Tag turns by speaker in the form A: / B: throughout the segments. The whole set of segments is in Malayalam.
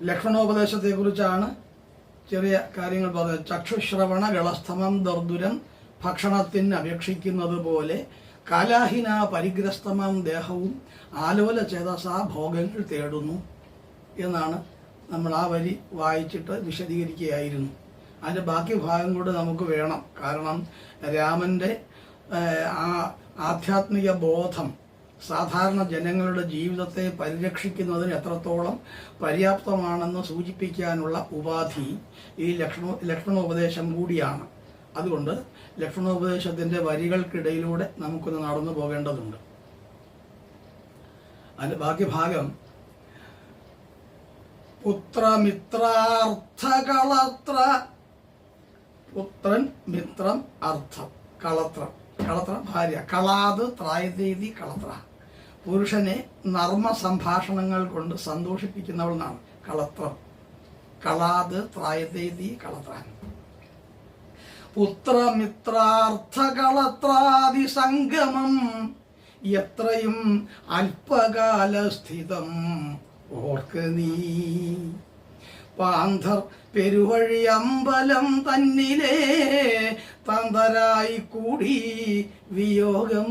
A: ലക്ഷ്മണോപദേശത്തെക്കുറിച്ചാണ് ചെറിയ കാര്യങ്ങൾ പറഞ്ഞത്. ചക്ഷുശ്രവണ ഗളസ്തമം ദർദുരം ഭക്ഷണത്തിന് അപേക്ഷിക്കുന്നത് പോലെ കാലാഹിന പരിഗ്രസ്തമം ദേഹവും ആലോല ചേതസാ ഭോഗങ്ങൾ തേടുന്നു എന്നാണ് നമ്മൾ ആ വരി വായിച്ചിട്ട് വിശദീകരിക്കുകയായിരുന്നു. അതിൻ്റെ ബാക്കി ഭാഗം കൂടെ നമുക്ക് വേണം. കാരണം രാമൻ്റെ ആ ആധ്യാത്മിക ബോധം സാധാരണ ജനങ്ങളുടെ ജീവിതത്തെ പരിരക്ഷിക്കുന്നതിന് എത്രത്തോളം പര്യാപ്തമാണെന്ന് സൂചിപ്പിക്കാനുള്ള ഉപാധി ഈ ലക്ഷ്മണോപദേശം കൂടിയാണ്. അതുകൊണ്ട് ലക്ഷ്മണോപദേശത്തിൻ്റെ വരികൾക്കിടയിലൂടെ നമുക്കൊന്ന് നടന്നു പോകേണ്ടതുണ്ട്. അതിൻ്റെ ബാക്കി ഭാഗം പുത്രമിത്രാർത്ഥകളത്ര, പുത്രൻ മിത്രം അർത്ഥം കളത്രം, കളത്ര ഭാര്യ, കളാത് ത്രായതീതി കളത്ര, പുരുഷനെ നർമ്മ സംഭാഷണങ്ങൾ കൊണ്ട് സന്തോഷിപ്പിക്കുന്നവൾ എന്നാണ് കളത്രം. കളാത് ത്രായതീതി കളത്ര. പുത്രമിത്രാർത്ഥകളത്രാദി സംഗമം എത്രയും അല്പകാലസ്ഥിതം ഓർക്ക നീ. പാന്ധർ പെരുവഴി അമ്പലം തന്നിലേ തന്തരായി കൂടി വിയോഗം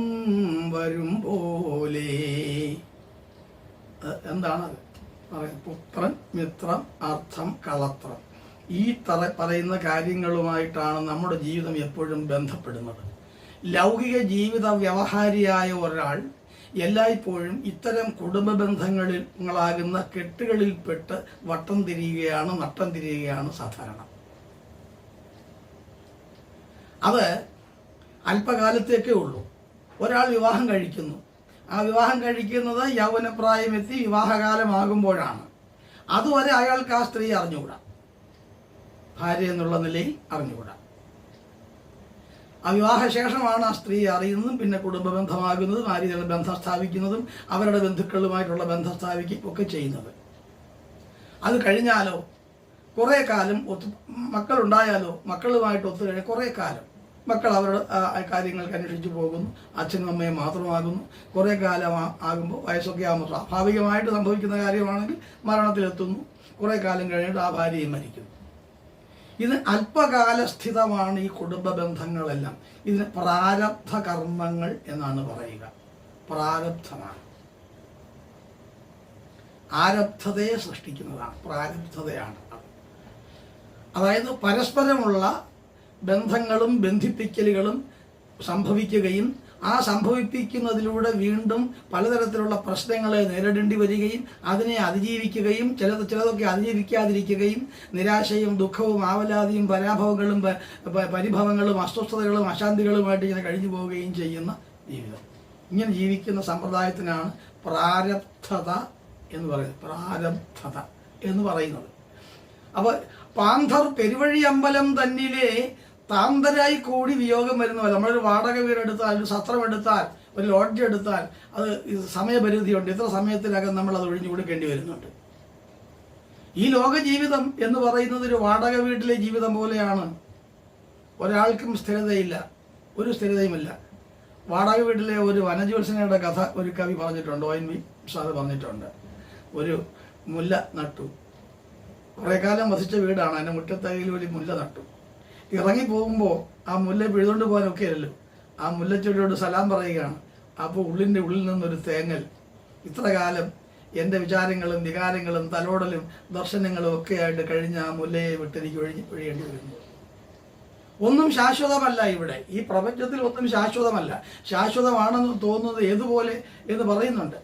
A: വരും പോലെ. എന്താണത് പറയുന്നത്? പുത്രൻ, മിത്രം, അർത്ഥം, കളത്രം. ഈ പറയുന്ന കാര്യങ്ങളുമായിട്ടാണ് നമ്മുടെ ജീവിതം എപ്പോഴും ബന്ധപ്പെടുന്നത്. ലൗകിക ജീവിത വ്യവഹാരിയായ ഒരാൾ എല്ലായ്പ്പോഴും ഇത്തരം കുടുംബ ബന്ധങ്ങളാകുന്ന കെട്ടുകളിൽപ്പെട്ട് വട്ടം തിരിയുകയാണ്, നട്ടം തിരിയുകയാണ് സാധാരണ. അത് അല്പകാലത്തേക്കേ ഉള്ളൂ. ഒരാൾ വിവാഹം കഴിക്കുന്നു. ആ വിവാഹം കഴിക്കുന്നത് യൗവനപ്രായമെത്തി വിവാഹകാലമാകുമ്പോഴാണ്. അതുവരെ അയാൾക്ക് ആ സ്ത്രീ അറിഞ്ഞുകൂടാ, ഭാര്യ എന്നുള്ള നിലയിൽ അറിഞ്ഞുകൂടാ. ആ വിവാഹശേഷമാണ് ആ സ്ത്രീ അറിയുന്നതും പിന്നെ കുടുംബ ബന്ധമാകുന്നതും ആര്യയുടെ ബന്ധം സ്ഥാപിക്കുന്നതും അവരുടെ ബന്ധുക്കളുമായിട്ടുള്ള ബന്ധം സ്ഥാപിക്കുകയും ഒക്കെ ചെയ്യുന്നത്. അത് കഴിഞ്ഞാലോ കുറേ കാലം മക്കളുണ്ടായാലോ മക്കളുമായിട്ട് ഒത്തുകഴിഞ്ഞ് കുറേ കാലം മക്കൾ അവരുടെ കാര്യങ്ങൾക്ക് അന്വേഷിച്ച് പോകുന്നു. അച്ഛനും അമ്മയും മാത്രമാകുന്നു. കുറേ കാലം ആകുമ്പോൾ വയസ്സൊക്കെ ആകുമ്പോൾ സ്വാഭാവികമായിട്ട് സംഭവിക്കുന്ന കാര്യമാണെങ്കിൽ മരണത്തിലെത്തുന്നു. കുറേ കാലം കഴിഞ്ഞിട്ട് ആ ഭാര്യയും മരിക്കുന്നു. ഇത് അല്പകാലസ്ഥിതമാണ് ഈ കുടുംബ ബന്ധങ്ങളെല്ലാം. ഇതിന് പ്രാരബ്ധ കർമ്മങ്ങൾ എന്നാണ് പറയുക. പ്രാരബ്ധമാണ്, ആരബ്ധതയെ സൃഷ്ടിക്കുന്നതാണ്, പ്രാരബ്ധതയാണ്. അതായത് പരസ്പരമുള്ള ബന്ധങ്ങളും ബന്ധിപ്പിക്കലുകളും സംഭവിക്കുകയും ആ സംഭവിപ്പിക്കുന്നതിലൂടെ വീണ്ടും പലതരത്തിലുള്ള പ്രശ്നങ്ങളെ നേരിടേണ്ടി വരികയും അതിനെ അതിജീവിക്കുകയും ചിലതൊക്കെ അതിജീവിക്കാതിരിക്കുകയും നിരാശയും ദുഃഖവും ആവലാതിയും പരാഭവങ്ങളും പരിഭവങ്ങളും അസ്വസ്ഥതകളും അശാന്തികളുമായിട്ട് ഇങ്ങനെ കഴിഞ്ഞു പോവുകയും ചെയ്യുന്ന ജീവിതം. ഇങ്ങനെ ജീവിക്കുന്ന സമ്പ്രദായത്തിനാണ് പ്രാരബ്ധത എന്ന് പറയുന്നത്. പ്രാരബ്ധത എന്ന് പറയുന്നത്. അപ്പോൾ പാന്ധർ പെരുവഴി അമ്പലം തന്നിലെ താന്തരായി കൂടി വിയോഗം വരുന്നവല്ല. നമ്മളൊരു വാടക വീടെടുത്താൽ, ഒരു സത്രം എടുത്താൽ, ഒരു ലോഡ്ജ് എടുത്താൽ അത് സമയപരിധിയുണ്ട്. ഇത്ര സമയത്തിനകം നമ്മൾ അത് ഒഴിഞ്ഞു കൊടുക്കേണ്ടി വരുന്നുണ്ട്. ഈ ലോക ജീവിതം എന്ന് പറയുന്നത് ഒരു വാടക വീട്ടിലെ ജീവിതം പോലെയാണ്. ഒരാൾക്കും സ്ഥിരതയില്ല, ഒരു സ്ഥിരതയുമില്ല. വാടക വീട്ടിലെ ഒരു വനജോത്സനയുടെ കഥ ഒരു കവി പറഞ്ഞിട്ടുണ്ട്, ONV സാറ് പറഞ്ഞിട്ടുണ്ട്. ഒരു മുല്ല നട്ടു, കുറേ കാലം വസിച്ച വീടാണ്. അതിൻ്റെ മുറ്റത്തകയിൽ ഒരു മുല്ല നട്ടു. ഇറങ്ങി പോകുമ്പോൾ ആ മുല്ല പിഴുതുകൊണ്ട് പോകാനൊക്കെ അല്ലല്ലോ, ആ മുല്ലച്ചെടിയോട് സലാം പറയുകയാണ്. അപ്പോൾ ഉള്ളിൻ്റെ ഉള്ളിൽ നിന്നൊരു തേങ്ങൽ, ഇത്ര കാലം എൻ്റെ വിചാരങ്ങളും വികാരങ്ങളും തലോടലും ദർശനങ്ങളും ഒക്കെ ആയിട്ട് കഴിഞ്ഞ ആ മുല്ലയെ വിട്ടെനിക്ക് ഒഴിയേണ്ടി വരുന്നു. ഒന്നും ശാശ്വതമല്ല ഇവിടെ, ഈ പ്രപഞ്ചത്തിൽ ഒന്നും ശാശ്വതമല്ല. ശാശ്വതമാണെന്ന് തോന്നുന്നത് ഏതുപോലെ എന്ന് പറയുന്നുണ്ട്.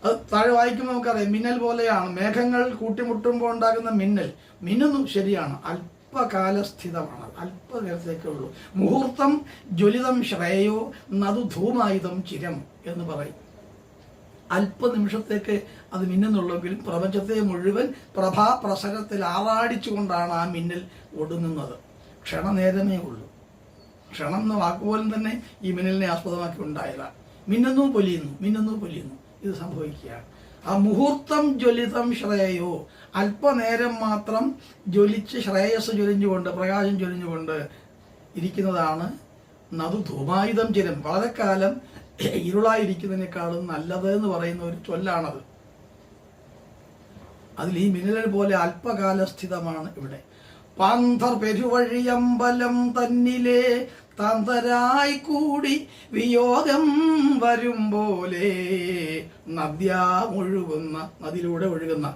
A: അത് താഴെ വായിക്കുമ്പോൾ നമുക്കറിയാം. മിന്നൽ പോലെയാണ്, മേഘങ്ങൾ കൂട്ടിമുട്ടുമ്പോൾ ഉണ്ടാകുന്ന മിന്നൽ. മിന്നുന്നു, ശരിയാണ്, അല്പകാലസ്ഥിതമാണ്, അല്പനേരത്തേക്കേ ഉള്ളൂ. മുഹൂർത്തം ജ്വലിതം ശ്രേയോ നതു ധൂമായുധം ചിരം എന്ന് പറയും. അല്പനിമിഷത്തേക്ക് അത് മിന്നുന്നുള്ളെങ്കിലും പ്രപഞ്ചത്തെ മുഴുവൻ പ്രഭാപ്രസരത്തിൽ ആറാടിച്ചുകൊണ്ടാണ് ആ മിന്നൽ ഒടുങ്ങുന്നത്. ക്ഷണനേരമേ ഉള്ളൂ. ക്ഷണം എന്ന വാക്കുപോലും തന്നെ ഈ മിന്നലിനെ ആസ്പദമാക്കി ഉണ്ടായതാണ്. മിന്നുന്നു പൊലിയുന്നു, മിന്നുന്നു പൊലിയുന്നു, ഇത് സംഭവിക്കുകയാണ്. ആ മുഹൂർത്തം ജ്വലിതം ശ്രേയോ, അല്പനേരം മാത്രം ജ്വലിച്ച് ശ്രേയസ് ജ്വലിഞ്ഞുകൊണ്ട്, പ്രകാശം ജ്വലിഞ്ഞുകൊണ്ട് ഇരിക്കുന്നതാണ് നതു ധൂമായുധം ചിരം. വളരെ കാലം ഇരുളായിരിക്കുന്നതിനേക്കാളും നല്ലത് എന്ന് പറയുന്ന ഒരു ചൊല്ലാണത്. അതിൽ ഈ മിന്നൽ പോലെ അല്പകാലസ്ഥിതമാണ് ഇവിടെ. പാന്തർ പെരുവഴിയമ്പലം തന്നിലെ തന്തരായി കൂടി വിയോഗം വരും പോലെ നദിയിലൂടെ ഒഴുകുന്ന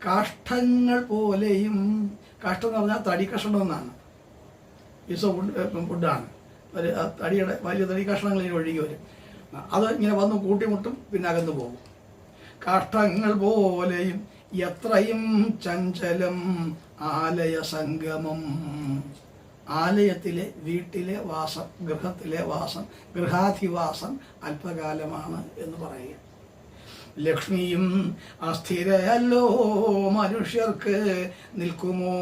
A: കാഷ്ടങ്ങൾ പോലെയും. കാഷ്ടം എന്ന് പറഞ്ഞാൽ തടി കഷ്ണം എന്നാണ്. ഫുഡാണ്. തടിയുടെ വലിയ തടി കഷ്ണങ്ങൾ ഇങ്ങനെ ഒഴുകി വരും. അത് ഇങ്ങനെ വന്ന് കൂട്ടിമുട്ടും, പിന്നെ അകന്നു പോകും. കാഷ്ടങ്ങൾ പോലെയും എത്രയും ചഞ്ചലം ആലയ സംഗമം. ആലയത്തിലെ, വീട്ടിലെ വാസം, ഗൃഹത്തിലെ വാസം, ഗൃഹാധിവാസം അല്പകാലമാണ് എന്ന് പറയുക. ലക്ഷ്മിയും അസ്ഥിരയല്ലോ മനുഷ്യർക്ക്, നിൽക്കുമോ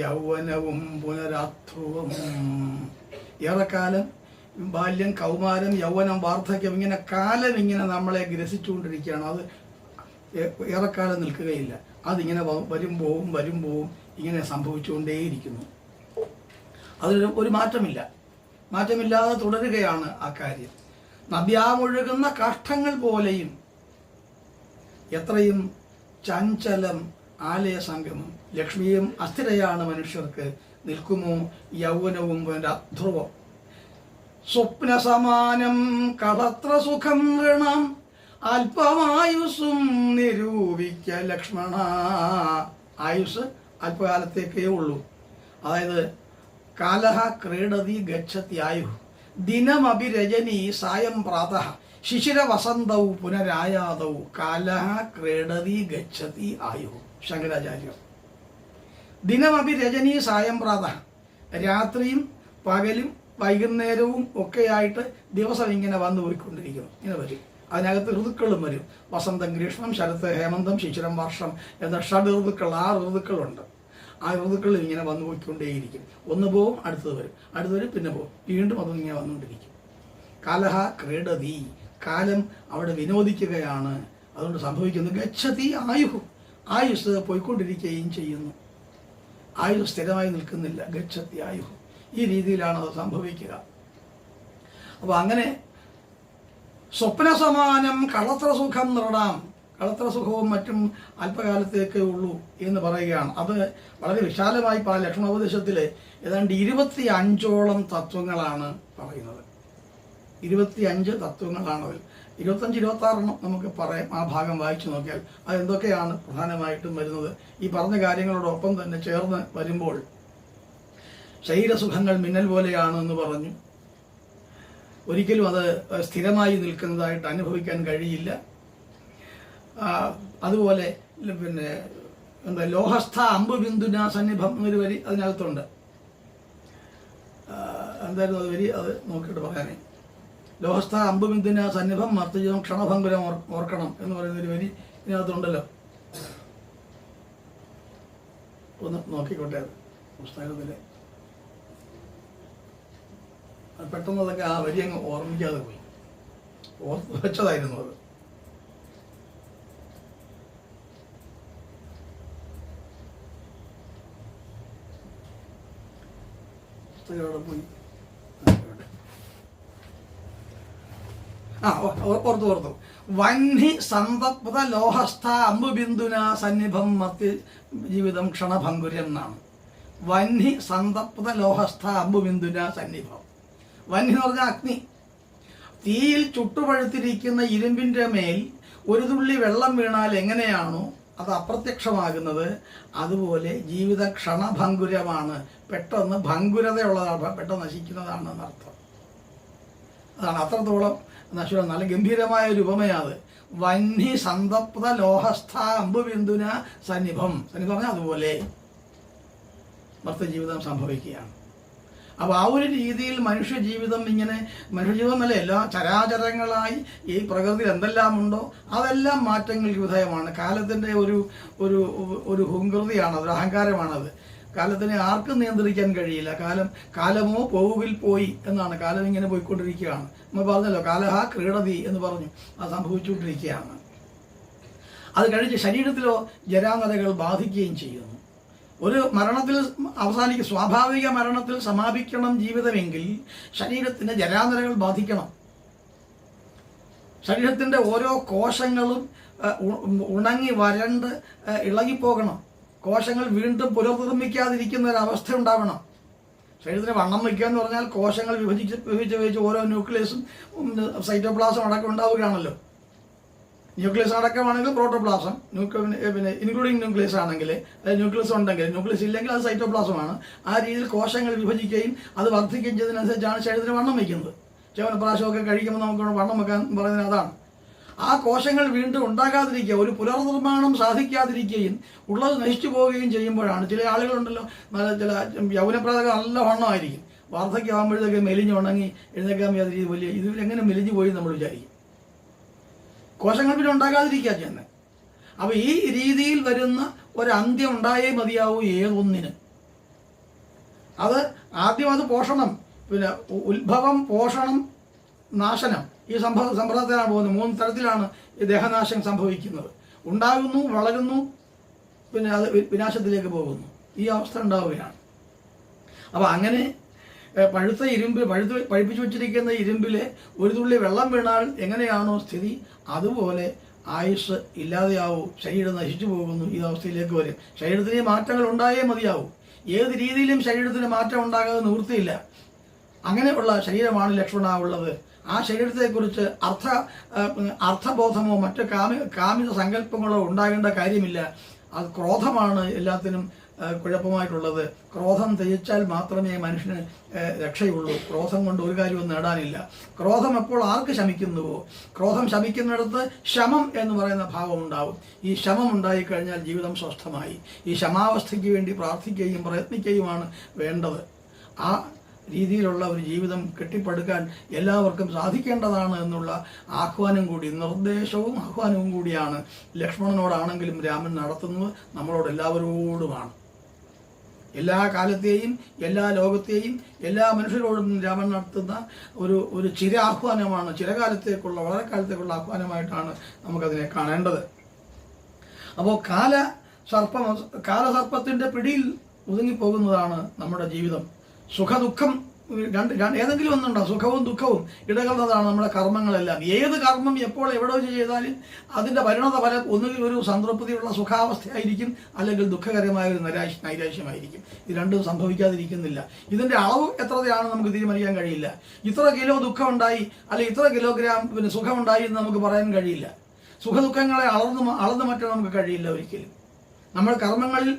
A: യൗവനവും പുനരാധ്രുവം. ഏറെക്കാലം ബാല്യം, കൗമാരം, യൗവനം, വാർദ്ധക്യം, ഇങ്ങനെ കാലം ഇങ്ങനെ നമ്മളെ ഗ്രസിച്ചുകൊണ്ടിരിക്കുകയാണ്. അത് ഏറെക്കാലം നിൽക്കുകയില്ല. അതിങ്ങനെ വരും പോവും ഇങ്ങനെ സംഭവിച്ചുകൊണ്ടേയിരിക്കുന്നു. അതിന് ഒരു മാറ്റമില്ലാതെ തുടരുകയാണ് ആ കാര്യം. നദ്യാമൊഴുകുന്ന കാഷ്ടങ്ങൾ പോലെയും എത്രയും ചഞ്ചലം ആലയ സംഗമം. ലക്ഷ്മിയും അസ്ഥിരയാണ് മനുഷ്യർക്ക്, നിൽക്കുമോ യൗവനവും ധ്രുവം. സ്വപ്നസമാനം കളത്ര സുഖം ഋണം, അല്പമായുസ്സും നിരൂപിക്ക ലക്ഷ്മണ. ആയുസ് അല്പകാലത്തേക്കേ ഉള്ളൂ. അതായത് കാലഹ ക്രീഡതി ഗച്ഛതി ആയു, ദിനമഭിരജനി സായം പ്രാതഃ, ശിശിര വസന്തൗ പുനരായാതൗ, കാലഹ ക്രീഡതി ഗച്ഛതി ആയു. ശങ്കരാചാര്യർ. ദിനമഭിരജനി സായം പ്രാതഃ, രാത്രിയും പകലും വൈകുന്നേരവും ഒക്കെയായിട്ട് ദിവസം ഇങ്ങനെ വന്നു പോയിക്കൊണ്ടിരിക്കുന്നു. ഇങ്ങനെ വരും. അതിനകത്ത് ഋതുക്കളും വരും. വസന്തം, ഗ്രീഷ്മം, ശരത്ത്, ഹേമന്തം, ശിശിരം, വർഷം എന്ന ഷഡ് ഋതുക്കൾ, 6 ഋതുക്കളുണ്ട്. ആ ഋതുക്കൾ ഇങ്ങനെ വന്നു പോയിക്കൊണ്ടേയിരിക്കും. ഒന്ന് പോവും, അടുത്തത് വരും, പിന്നെ പോവും, വീണ്ടും അതും ഇങ്ങനെ വന്നുകൊണ്ടിരിക്കും. കാലഹ ക്രീഡതി, കാലം അവിടെ വിനോദിക്കുകയാണ്. അതുകൊണ്ട് സംഭവിക്കുന്നു ഗച്ഛതി ആയുഹു, ആയുസ് പോയിക്കൊണ്ടിരിക്കുകയും ചെയ്യുന്നു. ആയുസ് സ്ഥിരമായി നിൽക്കുന്നില്ല. ഗച്ഛതി ആയുഹു, ഈ രീതിയിലാണ് അത് സംഭവിക്കുക. അപ്പോൾ അങ്ങനെ സ്വപ്നസമാനം കളത്ര സുഖം നൃടാം, കളത്ര സുഖവും മറ്റും അല്പകാലത്തേക്കേ ഉള്ളൂ എന്ന് പറയുകയാണ്. അത് വളരെ വിശാലമായി ലക്ഷ്മണോപദേശത്തിൽ ഏതാണ്ട് 25ഓളം തത്വങ്ങളാണ് പറയുന്നത്. 25 തത്വങ്ങളാണ് അതിൽ. 25-26 നമുക്ക് പറയാം. ആ ഭാഗം വായിച്ചു നോക്കിയാൽ അതെന്തൊക്കെയാണ് പ്രധാനമായിട്ടും വരുന്നത്. ഈ പറഞ്ഞ കാര്യങ്ങളോടൊപ്പം തന്നെ ചേർന്ന് വരുമ്പോൾ ശരീരസുഖങ്ങൾ മിന്നൽ പോലെയാണ് എന്ന് പറഞ്ഞു. ഒരിക്കലും അത് സ്ഥിരമായി നിൽക്കുന്നതായിട്ട് അനുഭവിക്കാൻ കഴിയില്ല. അതുപോലെ പിന്നെ ലോഹസ്ഥ അമ്പുബിന്ദുന സന്നിഭം എന്നൊരു വരി അതിനകത്തുണ്ട്. എന്തായിരുന്നു അത് വരി? അത് നോക്കിയിട്ട് പറയാനേ. ലോഹസ്ഥ അമ്പുബിന്ദുന സന്നിഭം മർത്തജം ക്ഷണഭംഗുരം ഓർക്കണം എന്ന് പറയുന്നൊരു വരി ഇതിനകത്തുണ്ടല്ലോ. ഒന്ന് നോക്കിക്കോട്ടെ അത് പുസ്തകത്തിലെ. പെട്ടെന്ന് അതൊക്കെ ആ വരി അങ്ങ് ഓർമ്മിക്കാതെ പോയി. ഓർത്ത് വെച്ചതായിരുന്നു അത്. പുസ്തകം പോയി. ഓർത്തു. വഹ്നി സന്തപ്ത ലോഹസ്ഥ അമ്പുബിന്ദുന സന്നിഭം മർത്തി ജീവിതം ക്ഷണഭംഗുരം എന്നാണ്. വഹ്നി സന്തപ്ത ലോഹസ്ഥ അമ്പുബിന്ദുന സന്നിഭം. വഹ്നി എന്ന് പറഞ്ഞാൽ അഗ്നി. തീയിൽ ചുട്ടുപഴുത്തിരിക്കുന്ന ഇരുമ്പിൻ്റെ മേൽ ഒരു തുള്ളി വെള്ളം വീണാൽ എങ്ങനെയാണോ അത് അപ്രത്യക്ഷമാകുന്നത്, അതുപോലെ ജീവിത ക്ഷണഭംഗുരമാണ്. പെട്ടെന്ന് ഭംഗുരതയുള്ളതാണ്, പെട്ടെന്ന് നശിക്കുന്നതാണെന്നർത്ഥം. അതാണ് അത്രത്തോളം നശിക്കണം. നല്ല ഗംഭീരമായ ഒരു ഉപമയാണ്. വഹ്നി സന്തപ്ത ലോഹസ്ഥ അമ്പുബിന്ദുന സന്നിഭം. സന്നിഭം പറഞ്ഞാൽ അതുപോലെ ഭർത്തജീവിതം സംഭവിക്കുകയാണ്. അപ്പോൾ ആ ഒരു രീതിയിൽ മനുഷ്യജീവിതം മനുഷ്യജീവിതമല്ല, എല്ലാ ചരാചരങ്ങളായി ഈ പ്രകൃതിയിൽ എന്തെല്ലാം ഉണ്ടോ അതെല്ലാം മാറ്റങ്ങൾക്ക് വിധേയമാണ്. കാലത്തിൻ്റെ ഒരു ഹുങ്കൃതിയാണ്, ഒരു അഹങ്കാരമാണത്. കാലത്തിനെ ആർക്കും നിയന്ത്രിക്കാൻ കഴിയില്ല. കാലമോ പോവുകിൽ പോയി എന്നാണ്. കാലം ഇങ്ങനെ പോയിക്കൊണ്ടിരിക്കുകയാണ്. നമ്മൾ പറഞ്ഞല്ലോ കാലഹ ക്രീഡതി എന്ന് പറഞ്ഞു. അത് സംഭവിച്ചുകൊണ്ടിരിക്കുകയാണ്. അത് കഴിഞ്ഞ് ശരീരത്തിലോ ജരാനരകൾ ബാധിക്കുകയും ചെയ്യുന്നു. ഒരു മരണത്തിൽ സ്വാഭാവിക മരണത്തിൽ സമാപിക്കണം ജീവിതമെങ്കിൽ ശരീരത്തിന് ജരാനരകൾ ബാധിക്കണം. ശരീരത്തിൻ്റെ ഓരോ കോശങ്ങളും ഉണങ്ങി വരണ്ട് ഇളകിപ്പോകണം. കോശങ്ങൾ വീണ്ടും പുനർനിർമ്മിക്കാതിരിക്കുന്ന ഒരവസ്ഥ ഉണ്ടാവണം. ശരീരത്തിന് വണ്ണം വയ്ക്കുക എന്ന് പറഞ്ഞാൽ കോശങ്ങൾ വിഭജിച്ച് ഓരോ ന്യൂക്ലിയസും സൈറ്റോപ്ലാസം അടക്കം ഉണ്ടാവുകയാണല്ലോ. ന്യൂക്ലിയസ് അടക്കമാണെങ്കിൽ പ്രോട്ടോപ്ലാസം, പിന്നെ ഇൻക്ലൂഡിങ് ന്യൂക്ലിയസ് ആണെങ്കിൽ, അതായത് ന്യൂക്ലിയസ് ഉണ്ടെങ്കിൽ, ന്യൂക്ലിയസ് ഇല്ലെങ്കിൽ അത് സൈറ്റോപ്ലാസമാണ്. ആ രീതിയിൽ കോശങ്ങൾ വിഭജിക്കുകയും അത് വർദ്ധിക്കുകയും ചെയ്തതിനനുസരിച്ചാണ് ശരീരത്തിന് വണ്ണം വയ്ക്കുന്നത്. ചവനപ്രാശമൊക്കെ കഴിക്കുമ്പോൾ നമുക്ക് വണ്ണം വെക്കാൻ പറയുന്നത് അതാണ്. ആ കോശങ്ങൾ വീണ്ടും ഉണ്ടാകാതിരിക്കുക, ഒരു പുനർനിർമ്മാണം സാധിക്കാതിരിക്കുകയും ഉള്ളത് നശിച്ചു പോവുകയും ചെയ്യുമ്പോഴാണ് ചില ആളുകളുണ്ടല്ലോ, ചില യൗവനപ്രായകൾ നല്ല വണ്ണമായിരിക്കും, വാർദ്ധക്യമാകുമ്പോഴത്തേക്ക് മെലിഞ്ഞ് ഉണങ്ങി എഴുന്നേക്കാൻ വയ്യാതിരി വലിയ ഇവരെങ്ങനെ മെലിഞ്ഞു പോയി നമ്മൾ വിചാരിക്കും. കോശങ്ങൾ പിന്നെ ഉണ്ടാകാതിരിക്കുക ചെയ്യുന്നത്. അപ്പോൾ ഈ രീതിയിൽ വരുന്ന ഒരന്ത്യം ഉണ്ടായേ മതിയാവൂ ഏതൊന്നിന്. അത് ആദ്യം അത് പോഷണം, പിന്നെ ഉത്ഭവം, പോഷണം, നാശനം, ഈ സമ്പ്രദായത്തിലാണ് പോകുന്നത്. 3 തരത്തിലാണ് ഈ ദേഹനാശം സംഭവിക്കുന്നത്. ഉണ്ടാകുന്നു, വളരുന്നു, പിന്നെ അത് വിനാശത്തിലേക്ക് പോകുന്നു. ഈ അവസ്ഥ ഉണ്ടാവുകയാണ്. അപ്പോൾ അങ്ങനെ പഴുത്ത ഇരുമ്പ്, പഴുപ്പിച്ചു വച്ചിരിക്കുന്ന ഇരുമ്പിലെ ഒരു തുള്ളി വെള്ളം വീണാൽ എങ്ങനെയാണോ സ്ഥിതി, അതുപോലെ ആയുസ് ഇല്ലാതെയാവും, ശരീരം നശിച്ചു പോകുന്നു. ഈ അവസ്ഥയിലേക്ക് വരും. ശരീരത്തിന് മാറ്റങ്ങൾ ഉണ്ടായേ മതിയാവും. ഏത് രീതിയിലും ശരീരത്തിന് മാറ്റം ഉണ്ടാകാതെ നിവൃത്തിയില്ല. അങ്ങനെയുള്ള ശരീരമാണ് ലക്ഷ്മണ. ആ ശരീരത്തെക്കുറിച്ച് അർത്ഥബോധമോ മറ്റ് കാമിക സങ്കല്പങ്ങളോ ഉണ്ടാകേണ്ട കാര്യമില്ല. അത് ക്രോധമാണ് എല്ലാത്തിനും കുഴപ്പമായിട്ടുള്ളത്. ക്രോധം ത്യജിച്ചാൽ മാത്രമേ മനുഷ്യന് രക്ഷയുള്ളൂ. ക്രോധം കൊണ്ട് ഒരു കാര്യവും നേടാനില്ല. ക്രോധം എപ്പോൾ ആർക്ക് ശമിക്കുന്നുവോ, ക്രോധം ശമിക്കുന്നിടത്ത് ശമം എന്ന് പറയുന്ന ഭാവം ഉണ്ടാവും. ഈ ശമം ഉണ്ടായിക്കഴിഞ്ഞാൽ ജീവിതം സ്വസ്ഥമായി. ഈ ശമാവസ്ഥയ്ക്ക് വേണ്ടി പ്രാർത്ഥിക്കുകയും പ്രയത്നിക്കുകയുമാണ് വേണ്ടത്. ആ രീതിയിലുള്ള ഒരു ജീവിതം കെട്ടിപ്പടുക്കാൻ എല്ലാവർക്കും സാധിക്കേണ്ടതാണ് എന്നുള്ള ആഹ്വാനം കൂടി, നിർദ്ദേശവും ആഹ്വാനവും കൂടിയാണ് ലക്ഷ്മണനോടാണെങ്കിലും രാമൻ നടത്തുന്നത് നമ്മളോട് എല്ലാവരോടുമാണ്. എല്ലാ കാലത്തെയും എല്ലാ ലോകത്തെയും എല്ലാ മനുഷ്യരോടും രാമൻ നടത്തുന്ന ഒരു ചിരാഹ്വാനമാണ്. ചിരകാലത്തേക്കുള്ള, വളരെ കാലത്തേക്കുള്ള ആഹ്വാനമായിട്ടാണ് നമുക്കതിനെ കാണേണ്ടത്. അപ്പോൾ കാലസർപ്പത്തിൻ്റെ പിടിയിൽ ഒതുങ്ങിപ്പോകുന്നതാണ് നമ്മുടെ ജീവിതം. സുഖദുഃഖം ഏതെങ്കിലും ഒന്നുണ്ടോ? സുഖവും ദുഃഖവും ഇടകലർന്നതാണ് നമ്മുടെ കർമ്മങ്ങളെല്ലാം. ഏത് കർമ്മം എപ്പോൾ എവിടെ വെച്ച് ചെയ്താലും അതിൻ്റെ പരിണത ഫലം ഒന്നുകിൽ ഒരു സംതൃപ്തിയുള്ള സുഖാവസ്ഥയായിരിക്കും, അല്ലെങ്കിൽ ദുഃഖകരമായ ഒരു നൈരാശ്യമായിരിക്കും. ഇത് രണ്ടും സംഭവിക്കാതിരിക്കുന്നില്ല. ഇതിൻ്റെ അളവ് എത്രയാണ് നമുക്ക് തീരുമാനിക്കാൻ കഴിയില്ല. ഇത്ര കിലോ ദുഃഖം ഉണ്ടായി, അല്ലെങ്കിൽ ഇത്ര കിലോഗ്രാം പിന്നെ സുഖമുണ്ടായി എന്ന് നമുക്ക് പറയാൻ കഴിയില്ല. സുഖദുഃഖങ്ങളെ അളന്നു മാറ്റാൻ നമുക്ക് കഴിയില്ല ഒരിക്കലും. നമ്മൾ കർമ്മങ്ങളിൽ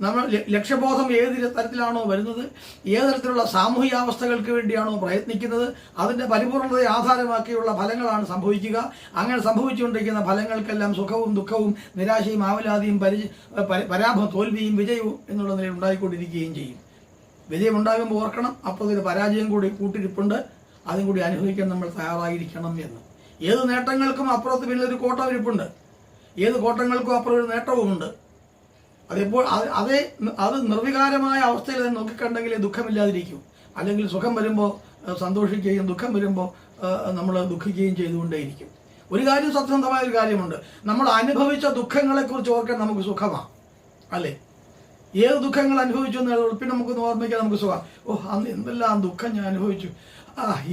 A: നമ്മൾ ലക്ഷ്യബോധം ഏത് തരത്തിലാണോ വരുന്നത്, ഏത് തരത്തിലുള്ള സാമൂഹികാവസ്ഥകൾക്ക് വേണ്ടിയാണോ പ്രയത്നിക്കുന്നത്, അതിൻ്റെ പരിപൂർണതയെ ആധാരമാക്കിയുള്ള ഫലങ്ങളാണ് സംഭവിക്കുക. അങ്ങനെ സംഭവിച്ചുകൊണ്ടിരിക്കുന്ന ഫലങ്ങൾക്കെല്ലാം സുഖവും ദുഃഖവും നിരാശയും ആവലാതിയും പരാഭവം, തോൽവിയും വിജയവും എന്നുള്ള നിലയിൽ ഉണ്ടായിക്കൊണ്ടിരിക്കുകയും ചെയ്യും. വിജയം ഉണ്ടാകുമ്പോൾ ഓർക്കണം, അപ്പോൾ ഒരു പരാജയം കൂടി കൂട്ടിരിപ്പുണ്ട്, അതും കൂടി അനുഭവിക്കാൻ നമ്മൾ തയ്യാറായിരിക്കണം എന്ന്. ഏത് നേട്ടങ്ങൾക്കും അപ്പുറത്ത് പിന്നെ ഒരു കോട്ടം ഇരിപ്പുണ്ട്, ഏത് കോട്ടങ്ങൾക്കും അപ്പുറം ഒരു നേട്ടവുമുണ്ട്. അതെപ്പോൾ അത് നിർവികാരമായ അവസ്ഥയിൽ തന്നെ നോക്കിക്കണ്ടെങ്കിലേ ദുഃഖമില്ലാതിരിക്കും. അല്ലെങ്കിൽ സുഖം വരുമ്പോൾ സന്തോഷിക്കുകയും ദുഃഖം വരുമ്പോൾ നമ്മൾ ദുഃഖിക്കുകയും ചെയ്തുകൊണ്ടേയിരിക്കും. ഒരു കാര്യം സത്യസന്ധമായ ഒരു കാര്യമുണ്ട്, നമ്മൾ അനുഭവിച്ച ദുഃഖങ്ങളെക്കുറിച്ച് ഓർക്കാൻ നമുക്ക് സുഖമാണ്, അല്ലേ? ഏത് ദുഃഖങ്ങൾ അനുഭവിച്ചു എന്നുള്ളത് പിന്നെ നമുക്ക് ഓർമ്മിക്കാൻ നമുക്ക് സുഖം. അന്ന് എന്തെല്ലാം ദുഃഖം ഞാൻ അനുഭവിച്ചു,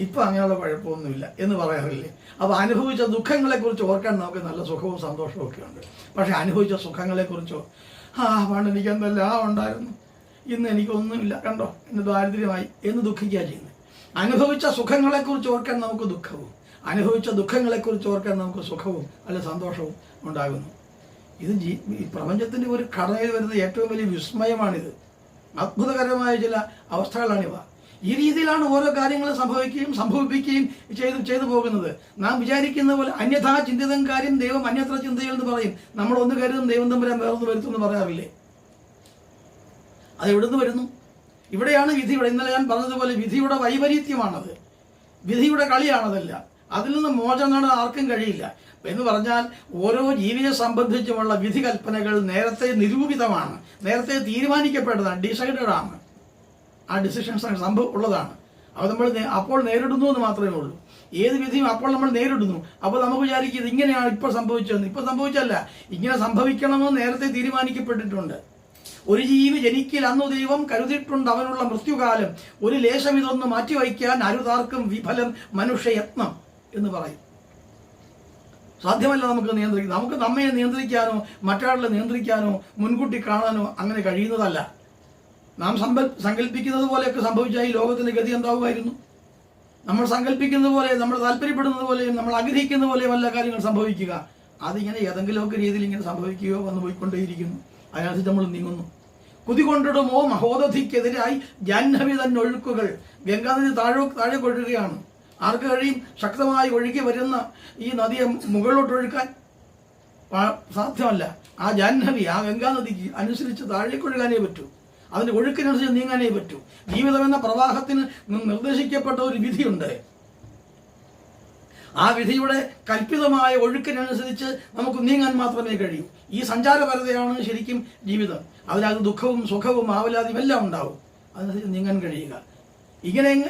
A: ഇപ്പം അങ്ങനെയുള്ള കുഴപ്പമൊന്നുമില്ല എന്ന് പറയാറില്ലേ? അപ്പോൾ അനുഭവിച്ച ദുഃഖങ്ങളെക്കുറിച്ച് ഓർക്കാൻ നമുക്ക് നല്ല സുഖവും സന്തോഷവും ഒക്കെ ഉണ്ട്. പക്ഷെ അനുഭവിച്ച സുഖങ്ങളെക്കുറിച്ചോ, പണ്ട് എനിക്ക് എന്തെല്ലാം ഉണ്ടായിരുന്നു, ഇന്ന് എനിക്കൊന്നുമില്ല, കണ്ടോ ഇന്ന് ദാരിദ്ര്യമായി എന്ന് ദുഃഖിക്കുക ചെയ്യുന്നത്. അനുഭവിച്ച സുഖങ്ങളെക്കുറിച്ച് ഓർക്കാൻ നമുക്ക് ദുഃഖവും, അനുഭവിച്ച ദുഃഖങ്ങളെക്കുറിച്ച് ഓർക്കാൻ നമുക്ക് സുഖവും അല്ല സന്തോഷവും ഉണ്ടാകുന്നു. ഇത് ഈ പ്രപഞ്ചത്തിൻ്റെ ഒരു ഘടനയിൽ വരുന്ന ഏറ്റവും വലിയ വിസ്മയമാണിത്. അത്ഭുതകരമായ ചില അവസ്ഥകളാണിവ. ഈ രീതിയിലാണ് ഓരോ കാര്യങ്ങളും സംഭവിപ്പിക്കുകയും ചെയ്തു പോകുന്നത്. നാം വിചാരിക്കുന്ന പോലെ അന്യഥാ ചിന്തിതം കാര്യം ദൈവം അന്യത്ര ചിന്തയിൽ എന്ന് പറയും. നമ്മളൊന്ന് കരുതും, ദൈവം തമ്പുരാൻ വേറൊന്ന് വരുത്തും എന്ന് പറയാറില്ലേ? അത് എവിടുന്ന് വരുന്നു? ഇവിടെയാണ് വിധിയുടെ, ഇന്നലെ ഞാൻ പറഞ്ഞതുപോലെ വിധിയുടെ വൈപരീത്യമാണത്, വിധിയുടെ കളിയാണതല്ല. അതിൽ നിന്ന് മോചനം നേടാൻ ആർക്കും കഴിയില്ല. എന്ന് പറഞ്ഞാൽ ഓരോ ജീവിയെ സംബന്ധിച്ചുമുള്ള വിധി കൽപ്പനകൾ നേരത്തെ നിരൂപിതമാണ്, നേരത്തെ തീരുമാനിക്കപ്പെട്ടതാണ്, ഡിസൈഡഡ് ആണ്. ആ ഡിസിഷൻസ് ഉള്ളതാണ്. അത് നമ്മൾ അപ്പോൾ നേരിടുന്നു എന്ന് മാത്രമേ ഉള്ളൂ. ഏത് വിധിയും അപ്പോൾ നമ്മൾ നേരിടുന്നു. അപ്പോൾ നമുക്ക് വിചാരിക്കും ഇതിങ്ങനെയാണ് ഇപ്പോൾ സംഭവിച്ചതെന്ന്. ഇപ്പോൾ സംഭവിച്ചല്ല, ഇങ്ങനെ സംഭവിക്കണമെന്ന് നേരത്തെ തീരുമാനിക്കപ്പെട്ടിട്ടുണ്ട്. ഒരു ജീവി ജനിക്കിൽ അന്നു ദൈവം കരുതിയിട്ടുണ്ട് അവനുള്ള മൃത്യുകാലം, ഒരു ലേശം ഇതൊന്ന് മാറ്റിവയ്ക്കാൻ അരുതാർക്കും വിഫലം മനുഷ്യയത്നം എന്ന് പറയും. സാധ്യമല്ല നമുക്ക് നിയന്ത്രിക്കാൻ. നമുക്ക് നമ്മെ നിയന്ത്രിക്കാനോ മറ്റൊരാളെ നിയന്ത്രിക്കാനോ മുൻകൂട്ടി കാണാനോ അങ്ങനെ കഴിയുന്നതല്ല. നാം സങ്കല്പിക്കുന്നത് പോലെയൊക്കെ സംഭവിച്ചാൽ ഈ ലോകത്തിൻ്റെ ഗതി എന്താവുമായിരുന്നു? നമ്മൾ സങ്കല്പിക്കുന്നത് പോലെ, നമ്മൾ താല്പര്യപ്പെടുന്നത് പോലെയും നമ്മൾ ആഗ്രഹിക്കുന്ന പോലെയും വല്ല കാര്യങ്ങൾ സംഭവിക്കുക. അതിങ്ങനെ ഏതെങ്കിലുമൊക്കെ രീതിയിൽ ഇങ്ങനെ സംഭവിക്കുകയോ വന്നു പോയിക്കൊണ്ടേയിരിക്കുന്നു. അതിനനുസരിച്ച് നമ്മൾ നീങ്ങുന്നു. കുതി കൊണ്ടിടുമോ മഹോദധിക്കെതിരായി ജാഹ്നവി തന്നെ ഒഴുക്കുകൾ. ഗംഗാനദി താഴെ ഒഴുകുകയാണ്. ആർക്ക് കഴിയും ശക്തമായി ഒഴുകി വരുന്ന ഈ നദിയെ മുകളിലോട്ട് ഒഴുക്കാൻ? സാധ്യമല്ല. ആ ജാഹ്നവി, ആ ഗംഗാനദിക്ക് അനുസരിച്ച് താഴേക്ക് ഒഴുകാനേ പറ്റൂ. അതിൻ്റെ ഒഴുക്കിനനുസരിച്ച് നീങ്ങാനേ പറ്റൂ. ജീവിതം എന്ന പ്രവാഹത്തിന് നിർദ്ദേശിക്കപ്പെട്ട ഒരു വിധിയുണ്ട്. ആ വിധിയുടെ കൽപ്പിതമായ ഒഴുക്കിനനുസരിച്ച് നമുക്ക് നീങ്ങാൻ മാത്രമേ കഴിയൂ. ഈ സഞ്ചാരപരതയാണ് ശരിക്കും ജീവിതം. അതിനകത്ത് ദുഃഖവും സുഖവും ആവലാതിയും എല്ലാം ഉണ്ടാവും. അതിനനുസരിച്ച് നീങ്ങാൻ കഴിയുക.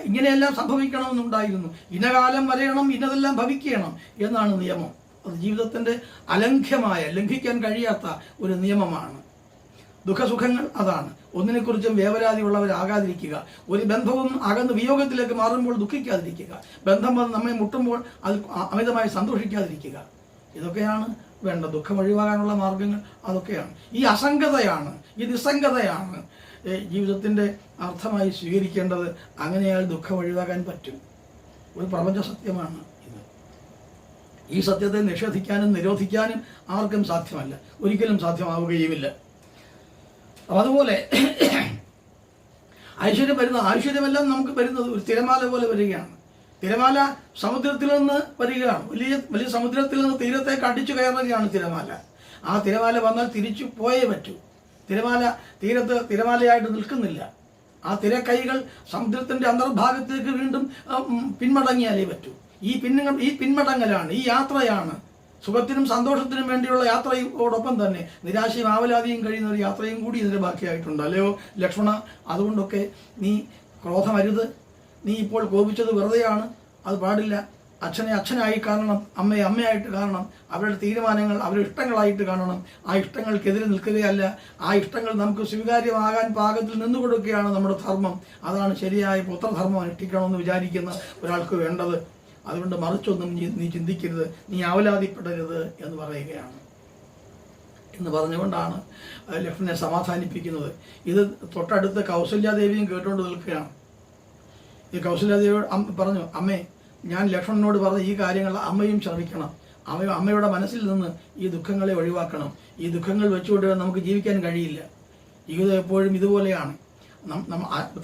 A: ഇങ്ങനെയെല്ലാം സംഭവിക്കണമെന്നുണ്ടായിരുന്നു. ഇന്നകാലം വരയണം, ഇന്നതെല്ലാം ഭവിക്കണം എന്നാണ് നിയമം. അത് ജീവിതത്തിൻ്റെ അലംഘ്യമായ, ലംഘിക്കാൻ കഴിയാത്ത ഒരു നിയമമാണ്. ദുഃഖസുഖങ്ങൾ അതാണ്. ഒന്നിനെക്കുറിച്ചും വേവലാതിയുള്ളവരാകാതിരിക്കുക. ഒരു ബന്ധവും അകന്ന് വിയോഗത്തിലേക്ക് മാറുമ്പോൾ ദുഃഖിക്കാതിരിക്കുക. ബന്ധം വന്ന് നമ്മെ മുട്ടുമ്പോൾ അത് അമിതമായി സന്തോഷിക്കാതിരിക്കുക. ഇതൊക്കെയാണ് വേണ്ട. ദുഃഖം ഒഴിവാകാനുള്ള മാർഗങ്ങൾ അതൊക്കെയാണ്. ഈ അസംഗതയാണ്, ഈ നിസ്സംഗതയാണ് ജീവിതത്തിൻ്റെ അർത്ഥമായി സ്വീകരിക്കേണ്ടത്. അങ്ങനെയാൽ ദുഃഖം ഒഴിവാക്കാൻ പറ്റും. ഒരു പ്രപഞ്ച സത്യമാണ് ഇത്. ഈ സത്യത്തെ നിഷേധിക്കാനും നിരോധിക്കാനും ആർക്കും സാധ്യമല്ല, ഒരിക്കലും സാധ്യമാവുകയുമില്ല. അതുപോലെ ഐശ്വര്യമെല്ലാം നമുക്ക് വരുന്നത് ഒരു തിരമാല പോലെ വരികയാണ്. തിരമാല സമുദ്രത്തിൽ നിന്ന് വരികയാണ്. വലിയ സമുദ്രത്തിൽ നിന്ന് തീരത്തേക്ക് അടിച്ചു കയറുകയാണ് തിരമാല. ആ തിരമാല വന്നാൽ തിരിച്ചു പോയേ പറ്റൂ. തിരമാല തീരത്ത് തിരമാലയായിട്ട് നിൽക്കുന്നില്ല. ആ തിരക്കൈകൾ സമുദ്രത്തിൻ്റെ അന്തർഭാഗത്തേക്ക് വീണ്ടും പിന്മടങ്ങിയാലേ പറ്റൂ. ഈ പിന്മടങ്ങലാണ്, ഈ യാത്രയാണ്. സുഖത്തിനും സന്തോഷത്തിനും വേണ്ടിയുള്ള യാത്രയോടൊപ്പം തന്നെ നിരാശയും ആവലാതിയും കഴിയുന്ന ഒരു യാത്രയും കൂടി ഇതിൻ്റെ ബാക്കിയായിട്ടുണ്ട്. അല്ലയോ ലക്ഷ്മണ? അതുകൊണ്ടൊക്കെ നീ ക്രോധമരുത്. നീ ഇപ്പോൾ കോപിച്ചത് വെറുതെയാണ്, അത് പാടില്ല. അച്ഛനെ അച്ഛനായി കാണണം, അമ്മയെ അമ്മയായിട്ട് കാണണം. അവരുടെ തീരുമാനങ്ങൾ അവരുടെ ഇഷ്ടങ്ങളായിട്ട് കാണണം. ആ ഇഷ്ടങ്ങൾക്കെതിരെ നിൽക്കുകയല്ല. ആ ഇഷ്ടങ്ങൾ നമുക്ക് സ്വീകാര്യമാകാൻ പാകത്തിൽ നിന്നുകൊടുക്കുകയാണ് നമ്മുടെ ധർമ്മം. അതാണ് ശരിയായ പുത്രധർമ്മം അനുഷ്ഠിക്കണമെന്ന് വിചാരിക്കുന്ന ഒരാൾക്ക് വേണ്ടത്. അതുകൊണ്ട് മറിച്ചൊന്നും നീ ചിന്തിക്കരുത്, നീ ആവലാതിപ്പെടരുത് എന്ന് പറയുകയാണ്. എന്ന് പറഞ്ഞുകൊണ്ടാണ് ലക്ഷ്മണനെ സമാധാനിപ്പിക്കുന്നത്. ഇത് തൊട്ടടുത്ത് കൗസല്യാദേവിയും കേട്ടുകൊണ്ട് നിൽക്കുകയാണ്. ഈ കൗസല്യാദേവിയോട് പറഞ്ഞു, അമ്മേ, ഞാൻ ലക്ഷ്മണനോട് പറഞ്ഞ ഈ കാര്യങ്ങൾ അമ്മയും ശ്രമിക്കണം. അമ്മയുടെ മനസ്സിൽ നിന്ന് ഈ ദുഃഖങ്ങളെ ഒഴിവാക്കണം. ഈ ദുഃഖങ്ങൾ വെച്ചുകൊണ്ട് നമുക്ക് ജീവിക്കാൻ കഴിയില്ല. ജീവിതം എപ്പോഴും ഇതുപോലെയാണ്.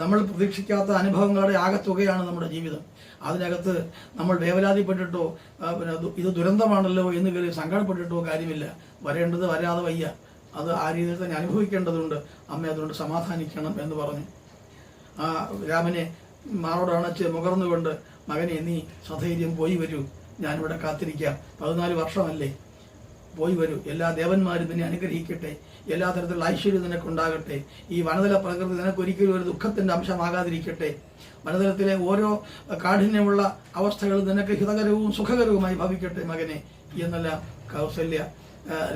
A: നമ്മൾ പ്രതീക്ഷിക്കാത്ത അനുഭവങ്ങളുടെ ആകത്തുകയാണ് നമ്മുടെ ജീവിതം. അതിനകത്ത് നമ്മൾ വേവലാതിപ്പെട്ടിട്ടോ ഇത് ദുരന്തമാണല്ലോ എന്ന് കയറി സങ്കടപ്പെട്ടിട്ടോ കാര്യമില്ല. വരേണ്ടത് വരാതെ വയ്യ. അത് ആ രീതിയിൽ തന്നെ അനുഭവിക്കേണ്ടതുണ്ട്. അമ്മ അതുകൊണ്ട് സമാധാനിക്കണം എന്ന് പറഞ്ഞു. രാമനെ മാറോടണച്ച് മുകർന്നുകൊണ്ട്, മകനെ, നീ സധൈര്യം പോയി വരൂ, ഞാനിവിടെ കാത്തിരിക്കാം. 14 വർഷമല്ലേ, പോയി വരൂ. എല്ലാ ദേവന്മാരും നിന്നെ അനുഗ്രഹിക്കട്ടെ. എല്ലാ തരത്തിലുള്ള ഐശ്വര്യം നിനക്കുണ്ടാകട്ടെ. ഈ വനതല പ്രകൃതി നിനക്കൊരിക്കലും ഒരു ദുഃഖത്തിൻ്റെ അംശമാകാതിരിക്കട്ടെ. വനതലത്തിലെ ഓരോ കാഠിന്യമുള്ള അവസ്ഥകളും നിനക്ക് ഹിതകരവും സുഖകരവുമായി ഭവിക്കട്ടെ മകനെ എന്നെല്ലാം കൗസല്യ